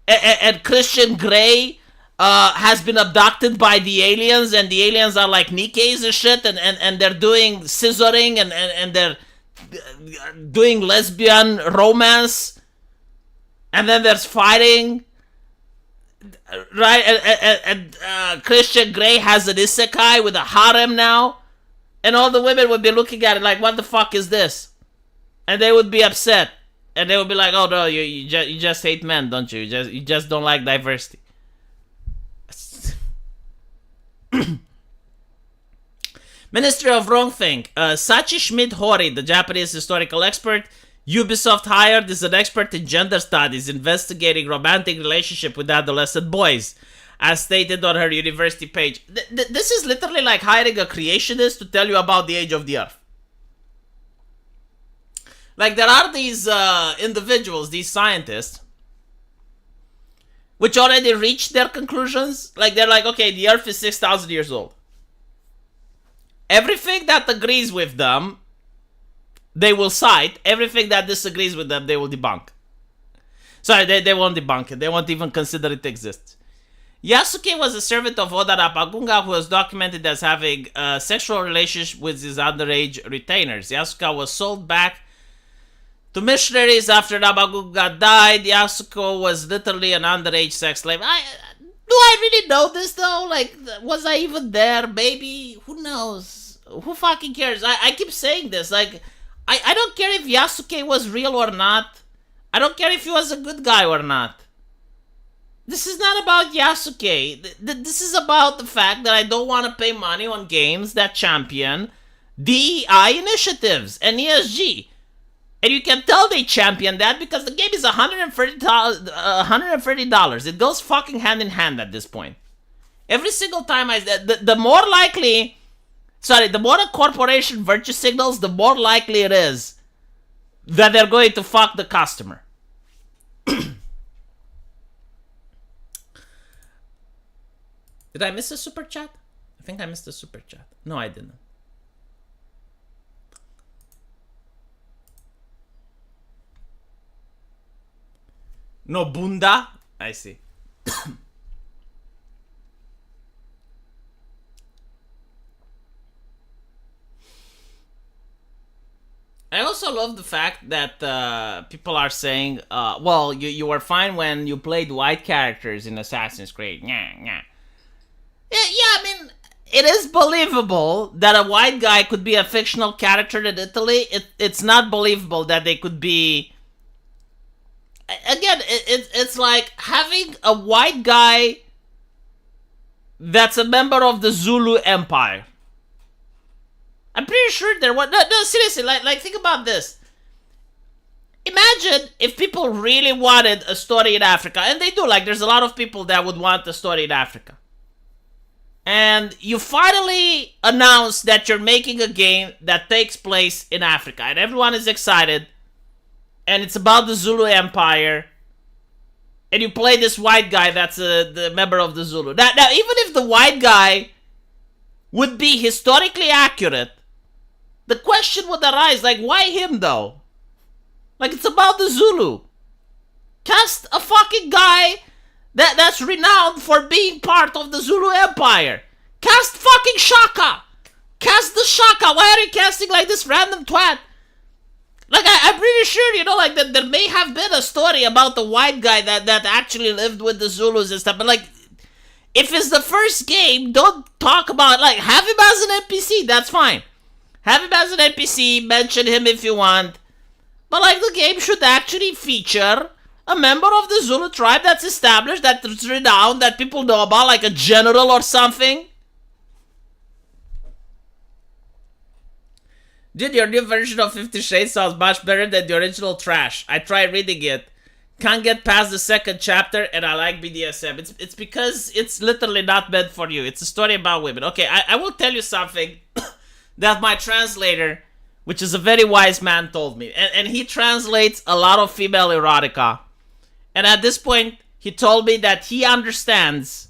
and Christian Grey has been abducted by the aliens, and the aliens are like Nikke's and shit, and they're doing scissoring, and they're doing lesbian romance, and then there's fighting, right? And Christian Grey has an isekai with a harem now, and all the women would be looking at it like, what the fuck is this? And they would be upset, and they would be like, oh no, you just hate men, don't you? You just don't like diversity. Ministry of Wrongthing. Sachi Schmidt-Hori, the Japanese historical expert Ubisoft hired, is an expert in gender studies, investigating romantic relationship with adolescent boys, as stated on her university page. This is literally like hiring a creationist to tell you about the age of the Earth. Like, there are these individuals, these scientists, which already reached their conclusions. Like, they're like, okay, the Earth is 6,000 years old. Everything that agrees with them, they will cite. Everything that disagrees with them, they will debunk. Sorry, they won't debunk it. They won't even consider it exists. Yasuke was a servant of Oda Rapagunga who was documented as having a sexual relationship with his underage retainers. Yasuka was sold back to missionaries after Rapagunga died. Yasuko was literally an underage sex slave. Do I really know this though? Like, was I even there? Maybe? Who knows? Who fucking cares? I keep saying this. Like, I don't care if Yasuke was real or not. I don't care if he was a good guy or not. This is not about Yasuke. This is about the fact that I don't want to pay money on games that champion DEI initiatives and ESG. And you can tell they champion that because the game is $130. It goes fucking hand in hand at this point. Every single time the more likely, the more a corporation virtue signals, the more likely it is that they're going to fuck the customer. Did I miss a super chat? I think I missed a super chat. No, I didn't. No bunda? I see. I also love the fact that people are saying, well, you were fine when you played white characters in Assassin's Creed. Yeah, I mean, it is believable that a white guy could be a fictional character in Italy. It's not believable that they could be. Again, it's like having a white guy that's a member of the Zulu Empire. I'm pretty sure there was no seriously. Like think about this. Imagine if people really wanted a story in Africa, and they do. Like there's a lot of people that would want a story in Africa. And you finally announce that you're making a game that takes place in Africa, and everyone is excited, and it's about the Zulu Empire, and you play this white guy that's the member of the Zulu. Now, even if the white guy would be historically accurate, the question would arise, like, why him, though? Like, it's about the Zulu. Cast a fucking guy that's renowned for being part of the Zulu Empire. Cast fucking Shaka. Cast the Shaka. Why are you casting like this random twat? Like I'm pretty sure, like that there may have been a story about the white guy that actually lived with the Zulus and stuff. But like, if it's the first game, don't talk about like have him as an NPC. That's fine. Have him as an NPC. Mention him if you want. But like the game should actually feature a member of the Zulu tribe that's established, that's renowned, that people know about, like a general or something. Dude, your new version of 50 Shades sounds much better than the original trash. I tried reading it. Can't get past the second chapter, and I like BDSM. It's because it's literally not meant for you. It's a story about women. Okay, I will tell you something that my translator, which is a very wise man, told me. And he translates a lot of female erotica. And at this point, he told me that he understands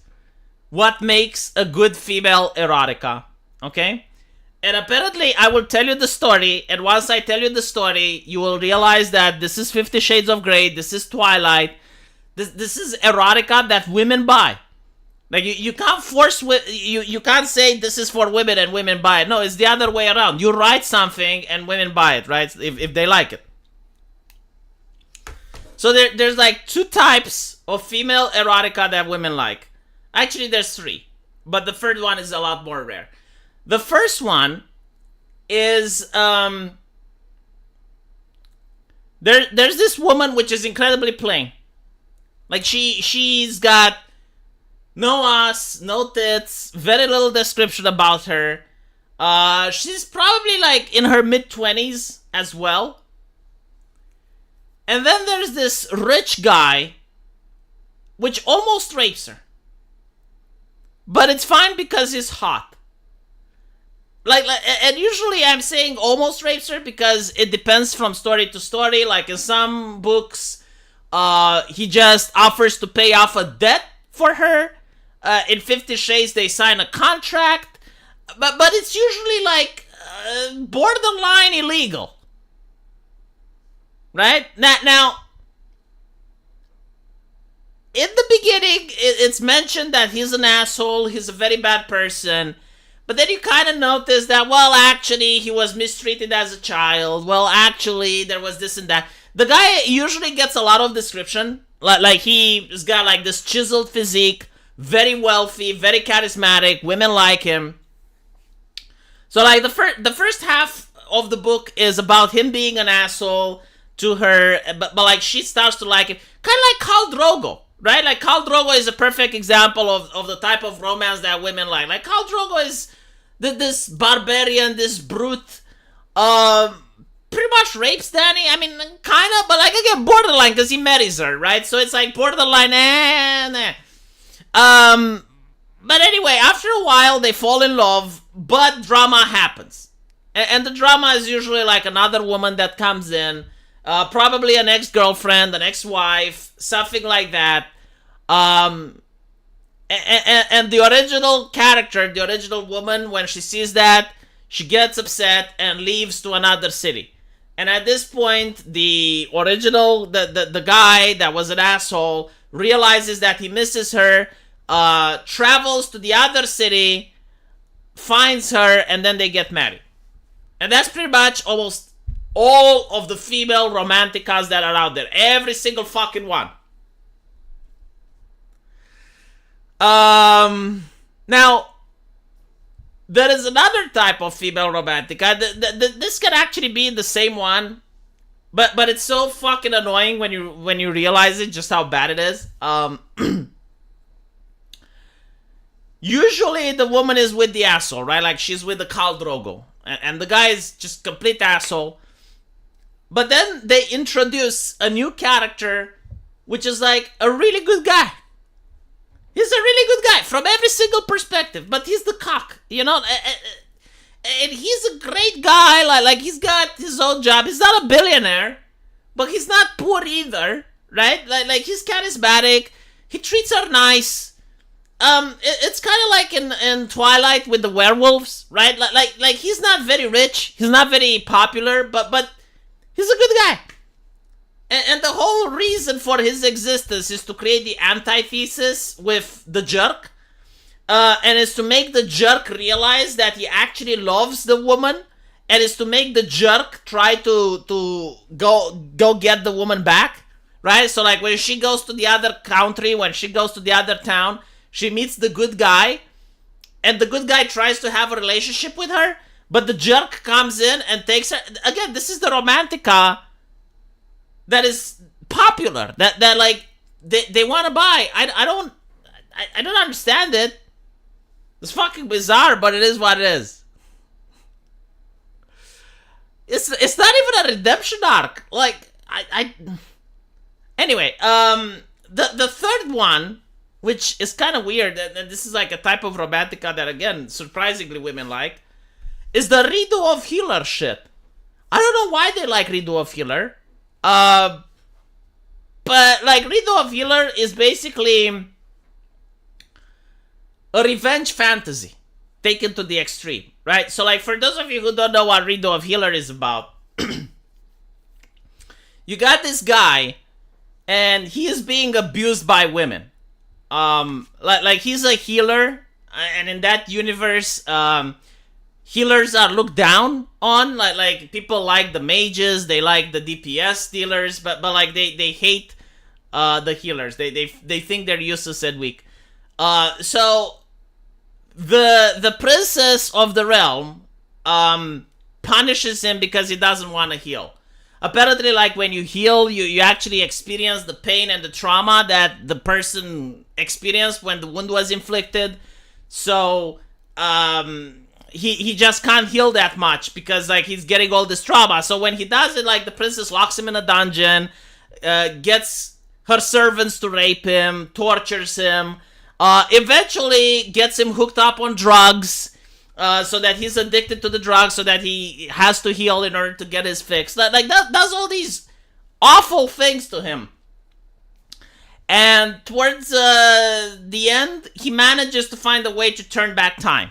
what makes a good female erotica. Okay? And apparently, I will tell you the story. And once I tell you the story, you will realize that this is 50 Shades of Grey. This is Twilight. This is erotica that women buy. Like, you can't force... You can't say this is for women and women buy it. No, it's the other way around. You write something and women buy it, right? If they like it. So there's like two types of female erotica that women like. Actually, there's three. But the third one is a lot more rare. The first one is... there's this woman which is incredibly plain. Like, she's got no ass, no tits, very little description about her. She's probably like in her mid-20s as well. And then there's this rich guy, which almost rapes her. But it's fine because he's hot. And usually I'm saying almost rapes her because it depends from story to story. Like in some books, he just offers to pay off a debt for her. In 50 Shades, they sign a contract. But it's usually like borderline illegal. Right? Now, in the beginning, it's mentioned that he's an asshole, he's a very bad person, but then you kind of notice that, well, actually, he was mistreated as a child, well, actually, there was this and that. The guy usually gets a lot of description, like he's got like this chiseled physique, very wealthy, very charismatic, women like him. So like the first half of the book is about him being an asshole to her, but like she starts to like him, kind of like Khal Drogo, right? Like Khal Drogo is a perfect example of the type of romance that women like. Like Khal Drogo is this barbarian, this brute, pretty much rapes Dany. I mean, kind of, but like again, borderline because he marries her, right? So it's like borderline. But anyway, after a while, they fall in love, but drama happens, and the drama is usually like another woman that comes in. Probably an ex-girlfriend, an ex-wife, something like that. And the original character, the original woman, when she sees that, she gets upset and leaves to another city. And at this point, the original, the guy that was an asshole, realizes that he misses her, travels to the other city, finds her, and then they get married. And that's pretty much almost all of the female romanticas that are out there. Every single fucking one. Now, there is another type of female romantica. This can actually be the same one, but it's so fucking annoying when you realize it, just how bad it is. Usually the woman is with the asshole, right? Like she's with the Khal Drogo, and the guy is just complete asshole. But then they introduce a new character, which is like a really good guy. He's a really good guy from every single perspective, but he's the cock, you know? And he's a great guy, like he's got his own job. He's not a billionaire, but he's not poor either, right? Like he's charismatic. He treats her nice. It's kind of like in Twilight with the werewolves, right? Like he's not very rich. He's not very popular, but he's a good guy. And the whole reason for his existence is to create the antithesis with the jerk. And is to make the jerk realize that he actually loves the woman. And is to make the jerk try to go get the woman back. Right? So like when she goes to the other country, when she goes to the other town, she meets the good guy. And the good guy tries to have a relationship with her. But the jerk comes in and takes her. Again, this is the romantica that is popular, that like they want to buy. I don't understand it. It's fucking bizarre, but it is what it is. It's not even a redemption arc. Like anyway, the third one, which is kind of weird, and this is like a type of romantica that again surprisingly women like, is the redo of healer shit. I don't know why they like redo of healer. But like Riddle of Healer is basically a revenge fantasy taken to the extreme, right? So like for those of you who don't know what Riddle of Healer is about, you got this guy and he is being abused by women. Like he's a healer, and in that universe, healers are looked down on. Like people like the mages, they like the DPS dealers, but like they hate the healers. They think they're useless and weak. So the princess of the realm punishes him because he doesn't want to heal. Apparently, like when you heal, you actually experience the pain and the trauma that the person experienced when the wound was inflicted. So he just can't heal that much because like he's getting all this trauma. So when he does it, like the princess locks him in a dungeon, gets her servants to rape him, tortures him, eventually gets him hooked up on drugs, so that he's addicted to the drugs, so that he has to heal in order to get his fix. Like that does all these awful things to him. And towards the end, he manages to find a way to turn back time.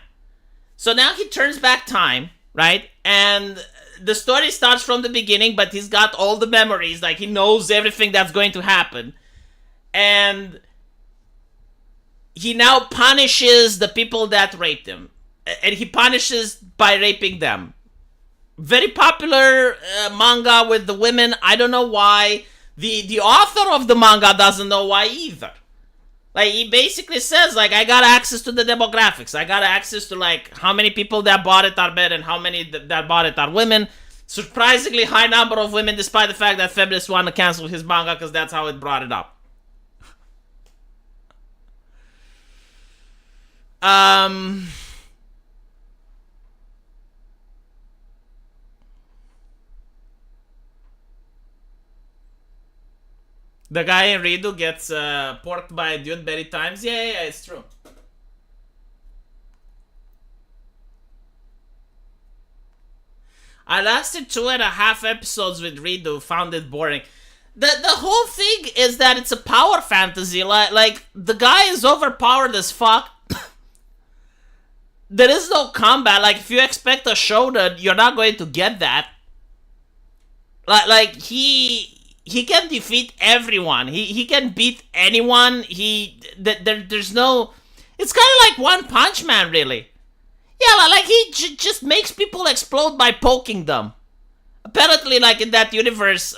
So now he turns back time, right? And the story starts from the beginning, but he's got all the memories. Like he knows everything that's going to happen. And he now punishes the people that raped him. And he punishes by raping them. Very popular manga with the women. I don't know why. The author of the manga doesn't know why either. Like, he basically says, like, I got access to the demographics. I got access to, like, how many people that bought it are men and how many that bought it are women. Surprisingly high number of women, despite the fact that feminists want to cancel his manga because that's how it brought it up. The guy in Ridu gets porked by a dude many times. Yeah, it's true. I lasted 2.5 episodes with Ridu, found it boring. The whole thing is that it's a power fantasy. Like the guy is overpowered as fuck. There is no combat. Like, if you expect a shonen, you're not going to get that. Like he can defeat everyone. He can beat anyone. There's no... It's kind of like One Punch Man, really. Yeah, like he just makes people explode by poking them. Apparently, like in that universe,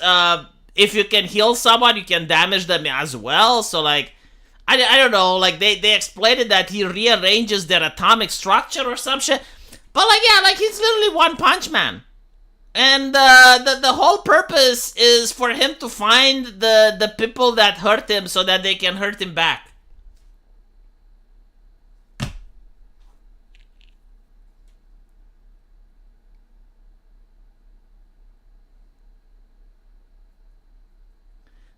if you can heal someone, you can damage them as well. So like, I don't know, like they explained it that he rearranges their atomic structure or some shit. But like, yeah, like he's literally One Punch Man. And the whole purpose is for him to find the people that hurt him so that they can hurt him back.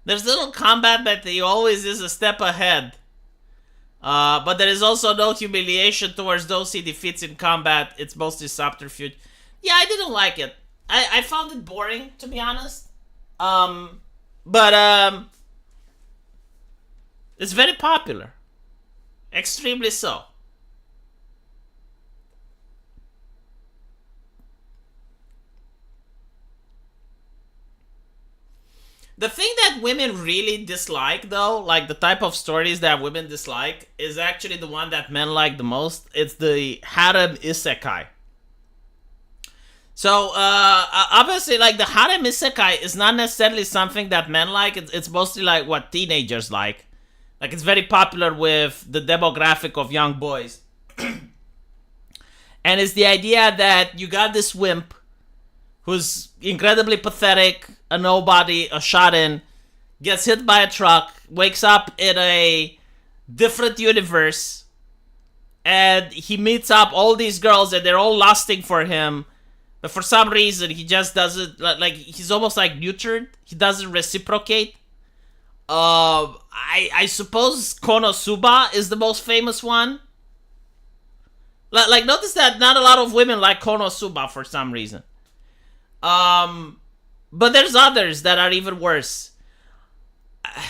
There's little combat that he always is a step ahead. But there is also no humiliation towards those he defeats in combat. It's mostly subterfuge. Yeah, I didn't like it. I found it boring, to be honest. But it's very popular. Extremely so. The thing that women really dislike, though, like the type of stories that women dislike, is actually the one that men like the most. It's the harem isekai. So, obviously, like the harem isekai is not necessarily something that men like. It's mostly like what teenagers like. Like it's very popular with the demographic of young boys. And it's the idea that you got this wimp who's incredibly pathetic, a nobody, a shut-in, gets hit by a truck, wakes up in a different universe, and he meets up all these girls and they're all lusting for him, but for some reason he just doesn't, like, he's almost like neutered. He doesn't reciprocate. I suppose Konosuba is the most famous one. Like, notice that not a lot of women like Konosuba for some reason. But there's others that are even worse. I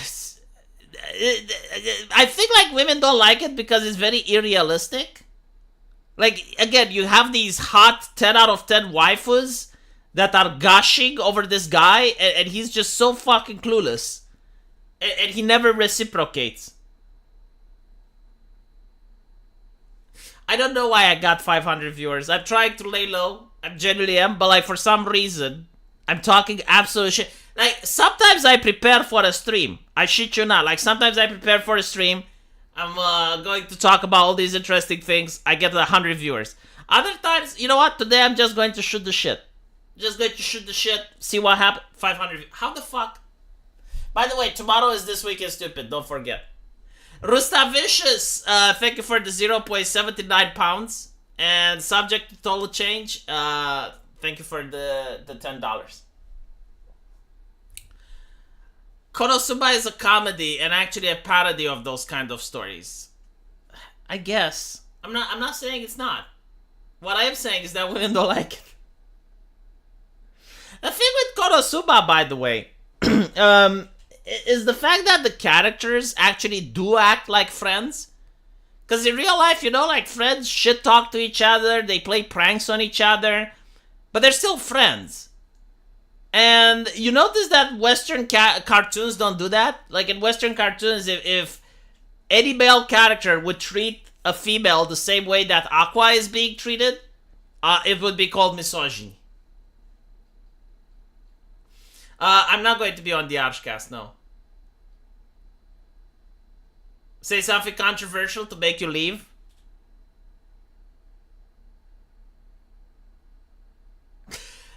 think like women don't like it because it's very unrealistic. Like, again, you have these hot 10 out of 10 waifus that are gushing over this guy, and he's just so fucking clueless. And he never reciprocates. I don't know why I got 500 viewers. I'm trying to lay low. I genuinely am, but like for some reason, I'm talking absolute shit. Like, sometimes I prepare for a stream. I shit you not. Like, sometimes I prepare for a stream. I'm going to talk about all these interesting things. I get 100 viewers. Other times, you know what? Today I'm just going to shoot the shit. Just going to shoot the shit, see what happens. 500. How the fuck? By the way, tomorrow is This Week is Stupid. Don't forget. Rustavicious, thank you for the 0.79 pounds. And subject to total change, thank you for the $10. Konosuba is a comedy and actually a parody of those kind of stories. I guess. I'm not saying it's not. What I am saying is that women don't like it. The thing with Konosuba, by the way, is the fact that the characters actually do act like friends. Because in real life, you know, like friends shit talk to each other, they play pranks on each other, but they're still friends. And you notice that Western cartoons don't do that? Like in Western cartoons, if any male character would treat a female the same way that Aqua is being treated, it would be called misogyny. I'm not going to be on the Archcast, no. Say something controversial to make you leave.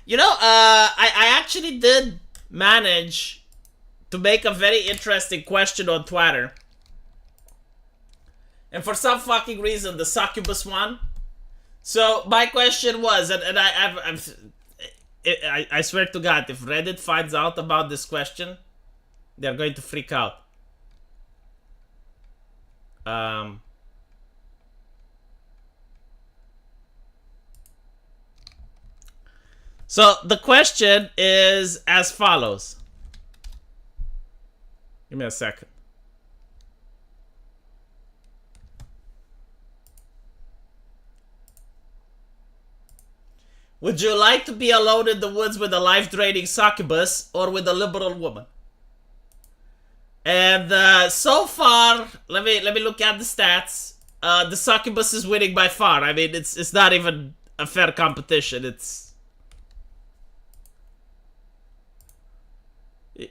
You know, I actually did manage to make a very interesting question on Twitter. And for some fucking reason, the succubus won. So my question was, and I swear to God, if Reddit finds out about this question, they're going to freak out. So the question is as follows. Give me a second. Would you like to be alone in the woods with a life-draining succubus or with a liberal woman? And so far, let me look at the stats. The succubus is winning by far. I mean, it's not even a fair competition. It's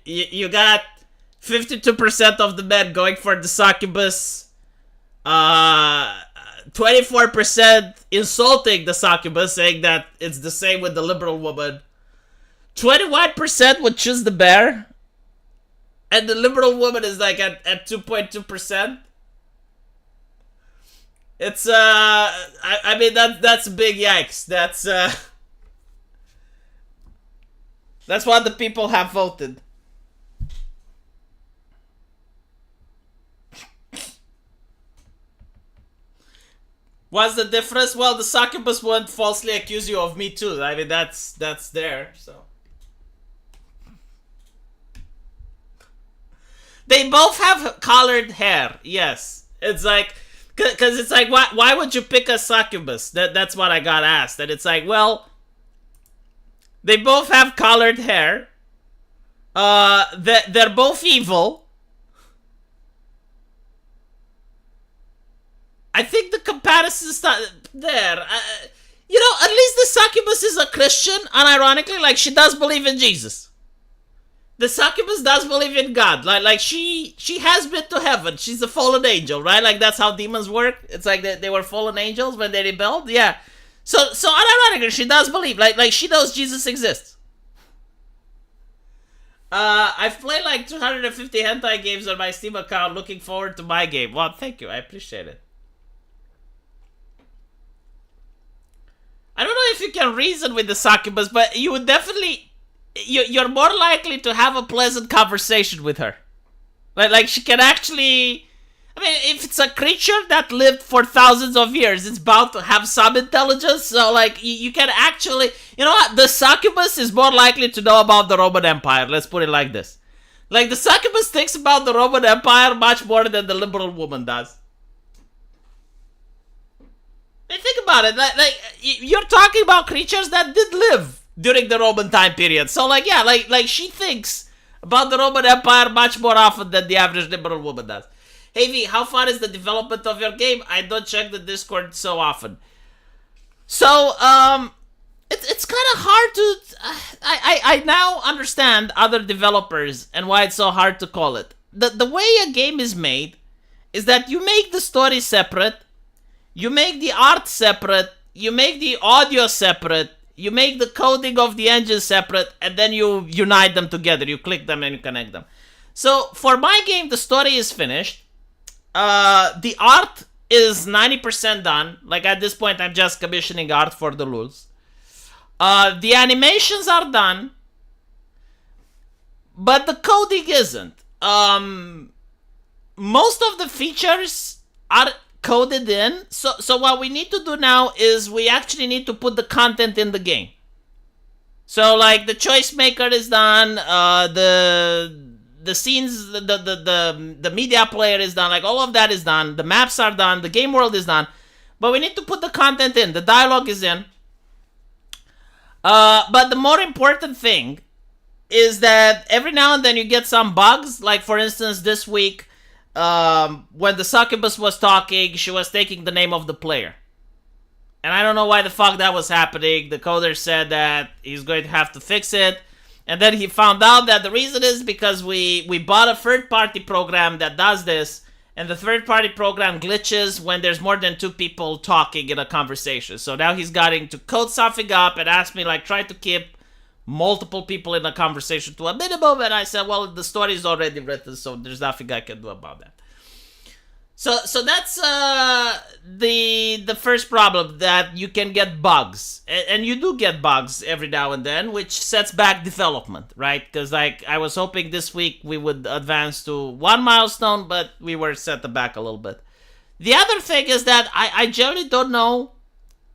you got 52% of the men going for the succubus. 24% insulting the succubus, saying that it's the same with the liberal woman. 21% would choose the bear. And the liberal woman is like at 2.2%. It's I mean that's a big yikes. That's what the people have voted. What's the difference? Well, the succubus won't falsely accuse you of Me Too. I mean, that's there, so. They both have colored hair, yes. It's like, because it's like, why would you pick a succubus? That's what I got asked. And it's like, well, they both have colored hair. They're both evil. I think the comparison's not there. You know, at least the succubus is a Christian, unironically. Like, she does believe in Jesus. The succubus does believe in God. Like she has been to heaven. She's a fallen angel, right? Like, that's how demons work. It's like they were fallen angels when they rebelled. Yeah. So unironically, she does believe. Like she knows Jesus exists. I've played like 250 hentai games on my Steam account. Looking forward to my game. Well, thank you. I appreciate it. I don't know if you can reason with the succubus, but you would definitely... You're more likely to have a pleasant conversation with her. Like she can actually... I mean, if it's a creature that lived for thousands of years, it's bound to have some intelligence. So, like, you can actually... You know what? The succubus is more likely to know about the Roman Empire. Let's put it like this. Like, the succubus thinks about the Roman Empire much more than the liberal woman does. Think about it. Like you're talking about creatures that did live during the Roman time period. So, like, yeah, like she thinks about the Roman Empire much more often than the average liberal woman does. Hey V, how far is the development of your game? I don't check the Discord so often. So, it's kind of hard to... I now understand other developers and why it's so hard to call it. The way a game is made is that you make the story separate, you make the art separate, you make the audio separate, you make the coding of the engine separate, and then you unite them together. You click them and you connect them. So, for my game, the story is finished. The art is 90% done. Like, at this point, I'm just commissioning art for the lulz. The animations are done, but the coding isn't. Most of the features are coded in. So what we need to do now is we actually need to put the content in the game. So, like, the choice maker is done, the scenes, the media player is done, like, all of that is done, the maps are done, the game world is done, but we need to put the content in, the dialogue is in. But the more important thing is that every now and then you get some bugs. Like, for instance, this week, when the succubus was talking, she was taking the name of the player. And I don't know why the fuck that was happening. The coder said that he's going to have to fix it. And then he found out that the reason is because we bought a third-party program that does this. And the third-party program glitches when there's more than two people talking in a conversation. So now he's getting to code something up and ask me, like, try to keep multiple people in a conversation to a minimum. And I said, well, the story is already written, so there's nothing I can do about that. So that's the first problem, that you can get bugs. And you do get bugs every now and then, which sets back development, right? Because, like, I was hoping this week we would advance to one milestone, but we were set back a little bit. The other thing is that I generally don't know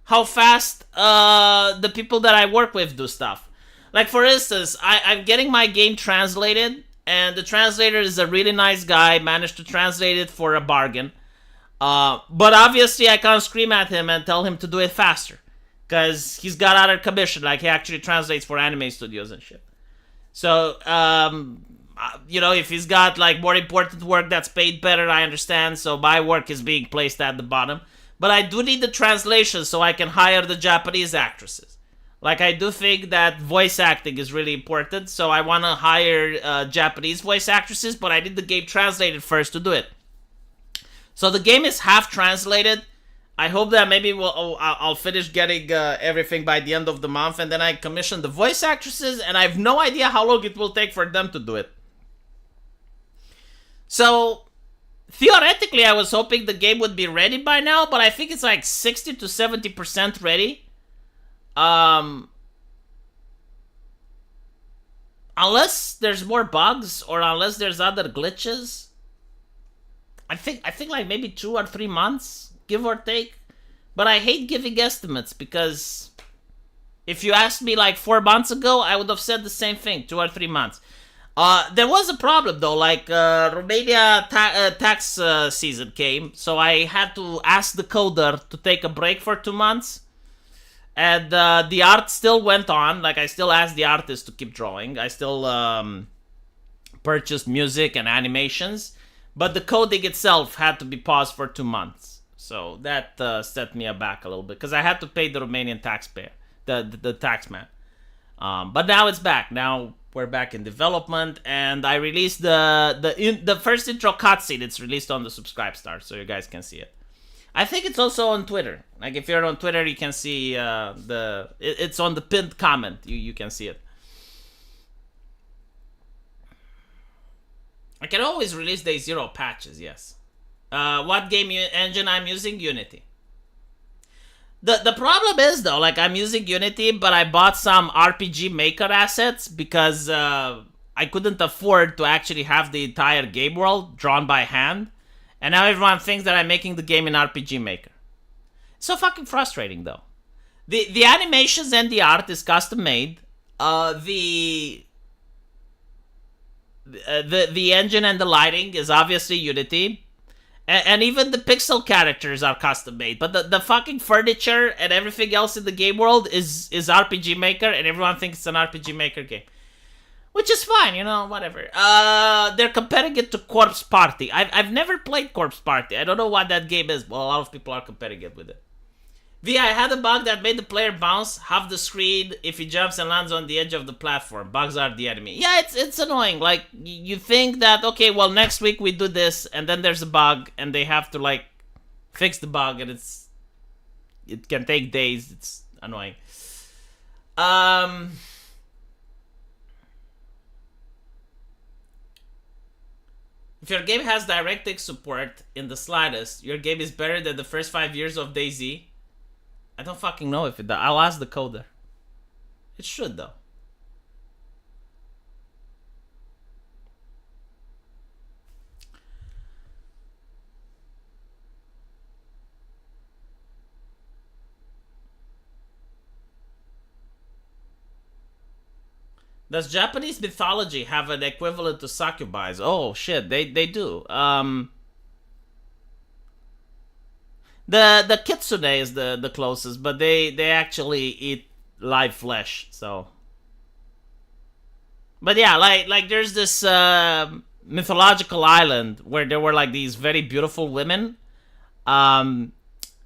how fast the people that I work with do stuff. Like, for instance, I'm getting my game translated, and the translator is a really nice guy, managed to translate it for a bargain. But obviously I can't scream at him and tell him to do it faster, because he's got other commission, like he actually translates for anime studios and shit. So, you know, if he's got, like, more important work that's paid better, I understand, so my work is being placed at the bottom. But I do need the translation so I can hire the Japanese actresses. Like, I do think that voice acting is really important, so I want to hire Japanese voice actresses, but I need the game translated first to do it. So the game is half translated. I hope that maybe I'll finish getting everything by the end of the month, and then I commission the voice actresses, and I have no idea how long it will take for them to do it. So, theoretically, I was hoping the game would be ready by now, but I think it's like 60 to 70% ready. Unless there's more bugs, or unless there's other glitches. I think like maybe 2 or 3 months, give or take. But I hate giving estimates, because if you asked me like 4 months ago, I would have said the same thing, 2 or 3 months. There was a problem though, like Romania tax season came, so I had to ask the coder to take a break for 2 months. And the art still went on, like I still asked the artist to keep drawing. I still purchased music and animations. But the coding itself had to be paused for 2 months. So that set me aback a little bit, because I had to pay the Romanian taxpayer, the tax man. But now it's back. Now we're back in development, and I released the first intro cutscene. It's released on the Subscribe Star, so you guys can see it. I think it's also on Twitter. Like, if you're on Twitter, you can see it's on the pinned comment. You can see it. I can always release day 0 patches, yes. What game engine I'm using? Unity. The problem is, though, like, I'm using Unity, but I bought some RPG Maker assets because I couldn't afford to actually have the entire game world drawn by hand. And now everyone thinks that I'm making the game in RPG Maker. So fucking frustrating, though. The animations and the art is custom made. The engine and the lighting is obviously Unity. And even the pixel characters are custom made. But the fucking furniture and everything else in the game world is RPG Maker, and everyone thinks it's an RPG Maker game. Which is fine, you know, whatever. They're comparing it to Corpse Party. I've never played Corpse Party. I don't know what that game is, but a lot of people are comparing it with it. I had a bug that made the player bounce half the screen if he jumps and lands on the edge of the platform. Bugs are the enemy. Yeah, it's annoying. Like, you think that, okay, well, next week we do this, and then there's a bug, and they have to, like, fix the bug, and it can take days. It's annoying. If your game has DirectX support in the slightest, your game is better than the first 5 years of DayZ. I don't fucking know if it does. I'll ask the coder. It should, though. Does Japanese mythology have an equivalent to succubies? Oh shit, they do. The kitsune is the closest, but they actually eat live flesh. So, but yeah, like there's this mythological island where there were like these very beautiful women, and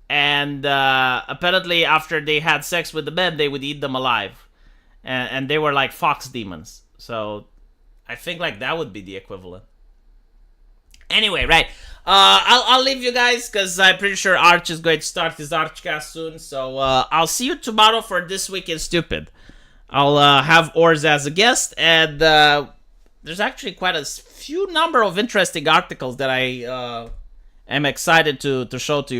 apparently after they had sex with the men, they would eat them alive. And they were like fox demons. So I think like that would be the equivalent. Anyway, right. I'll leave you guys because I'm pretty sure Arch is going to start his Archcast soon. So I'll see you tomorrow for This Week in Stupid. I'll have Orz as a guest. And there's actually quite a few number of interesting articles that I am excited to show to you guys.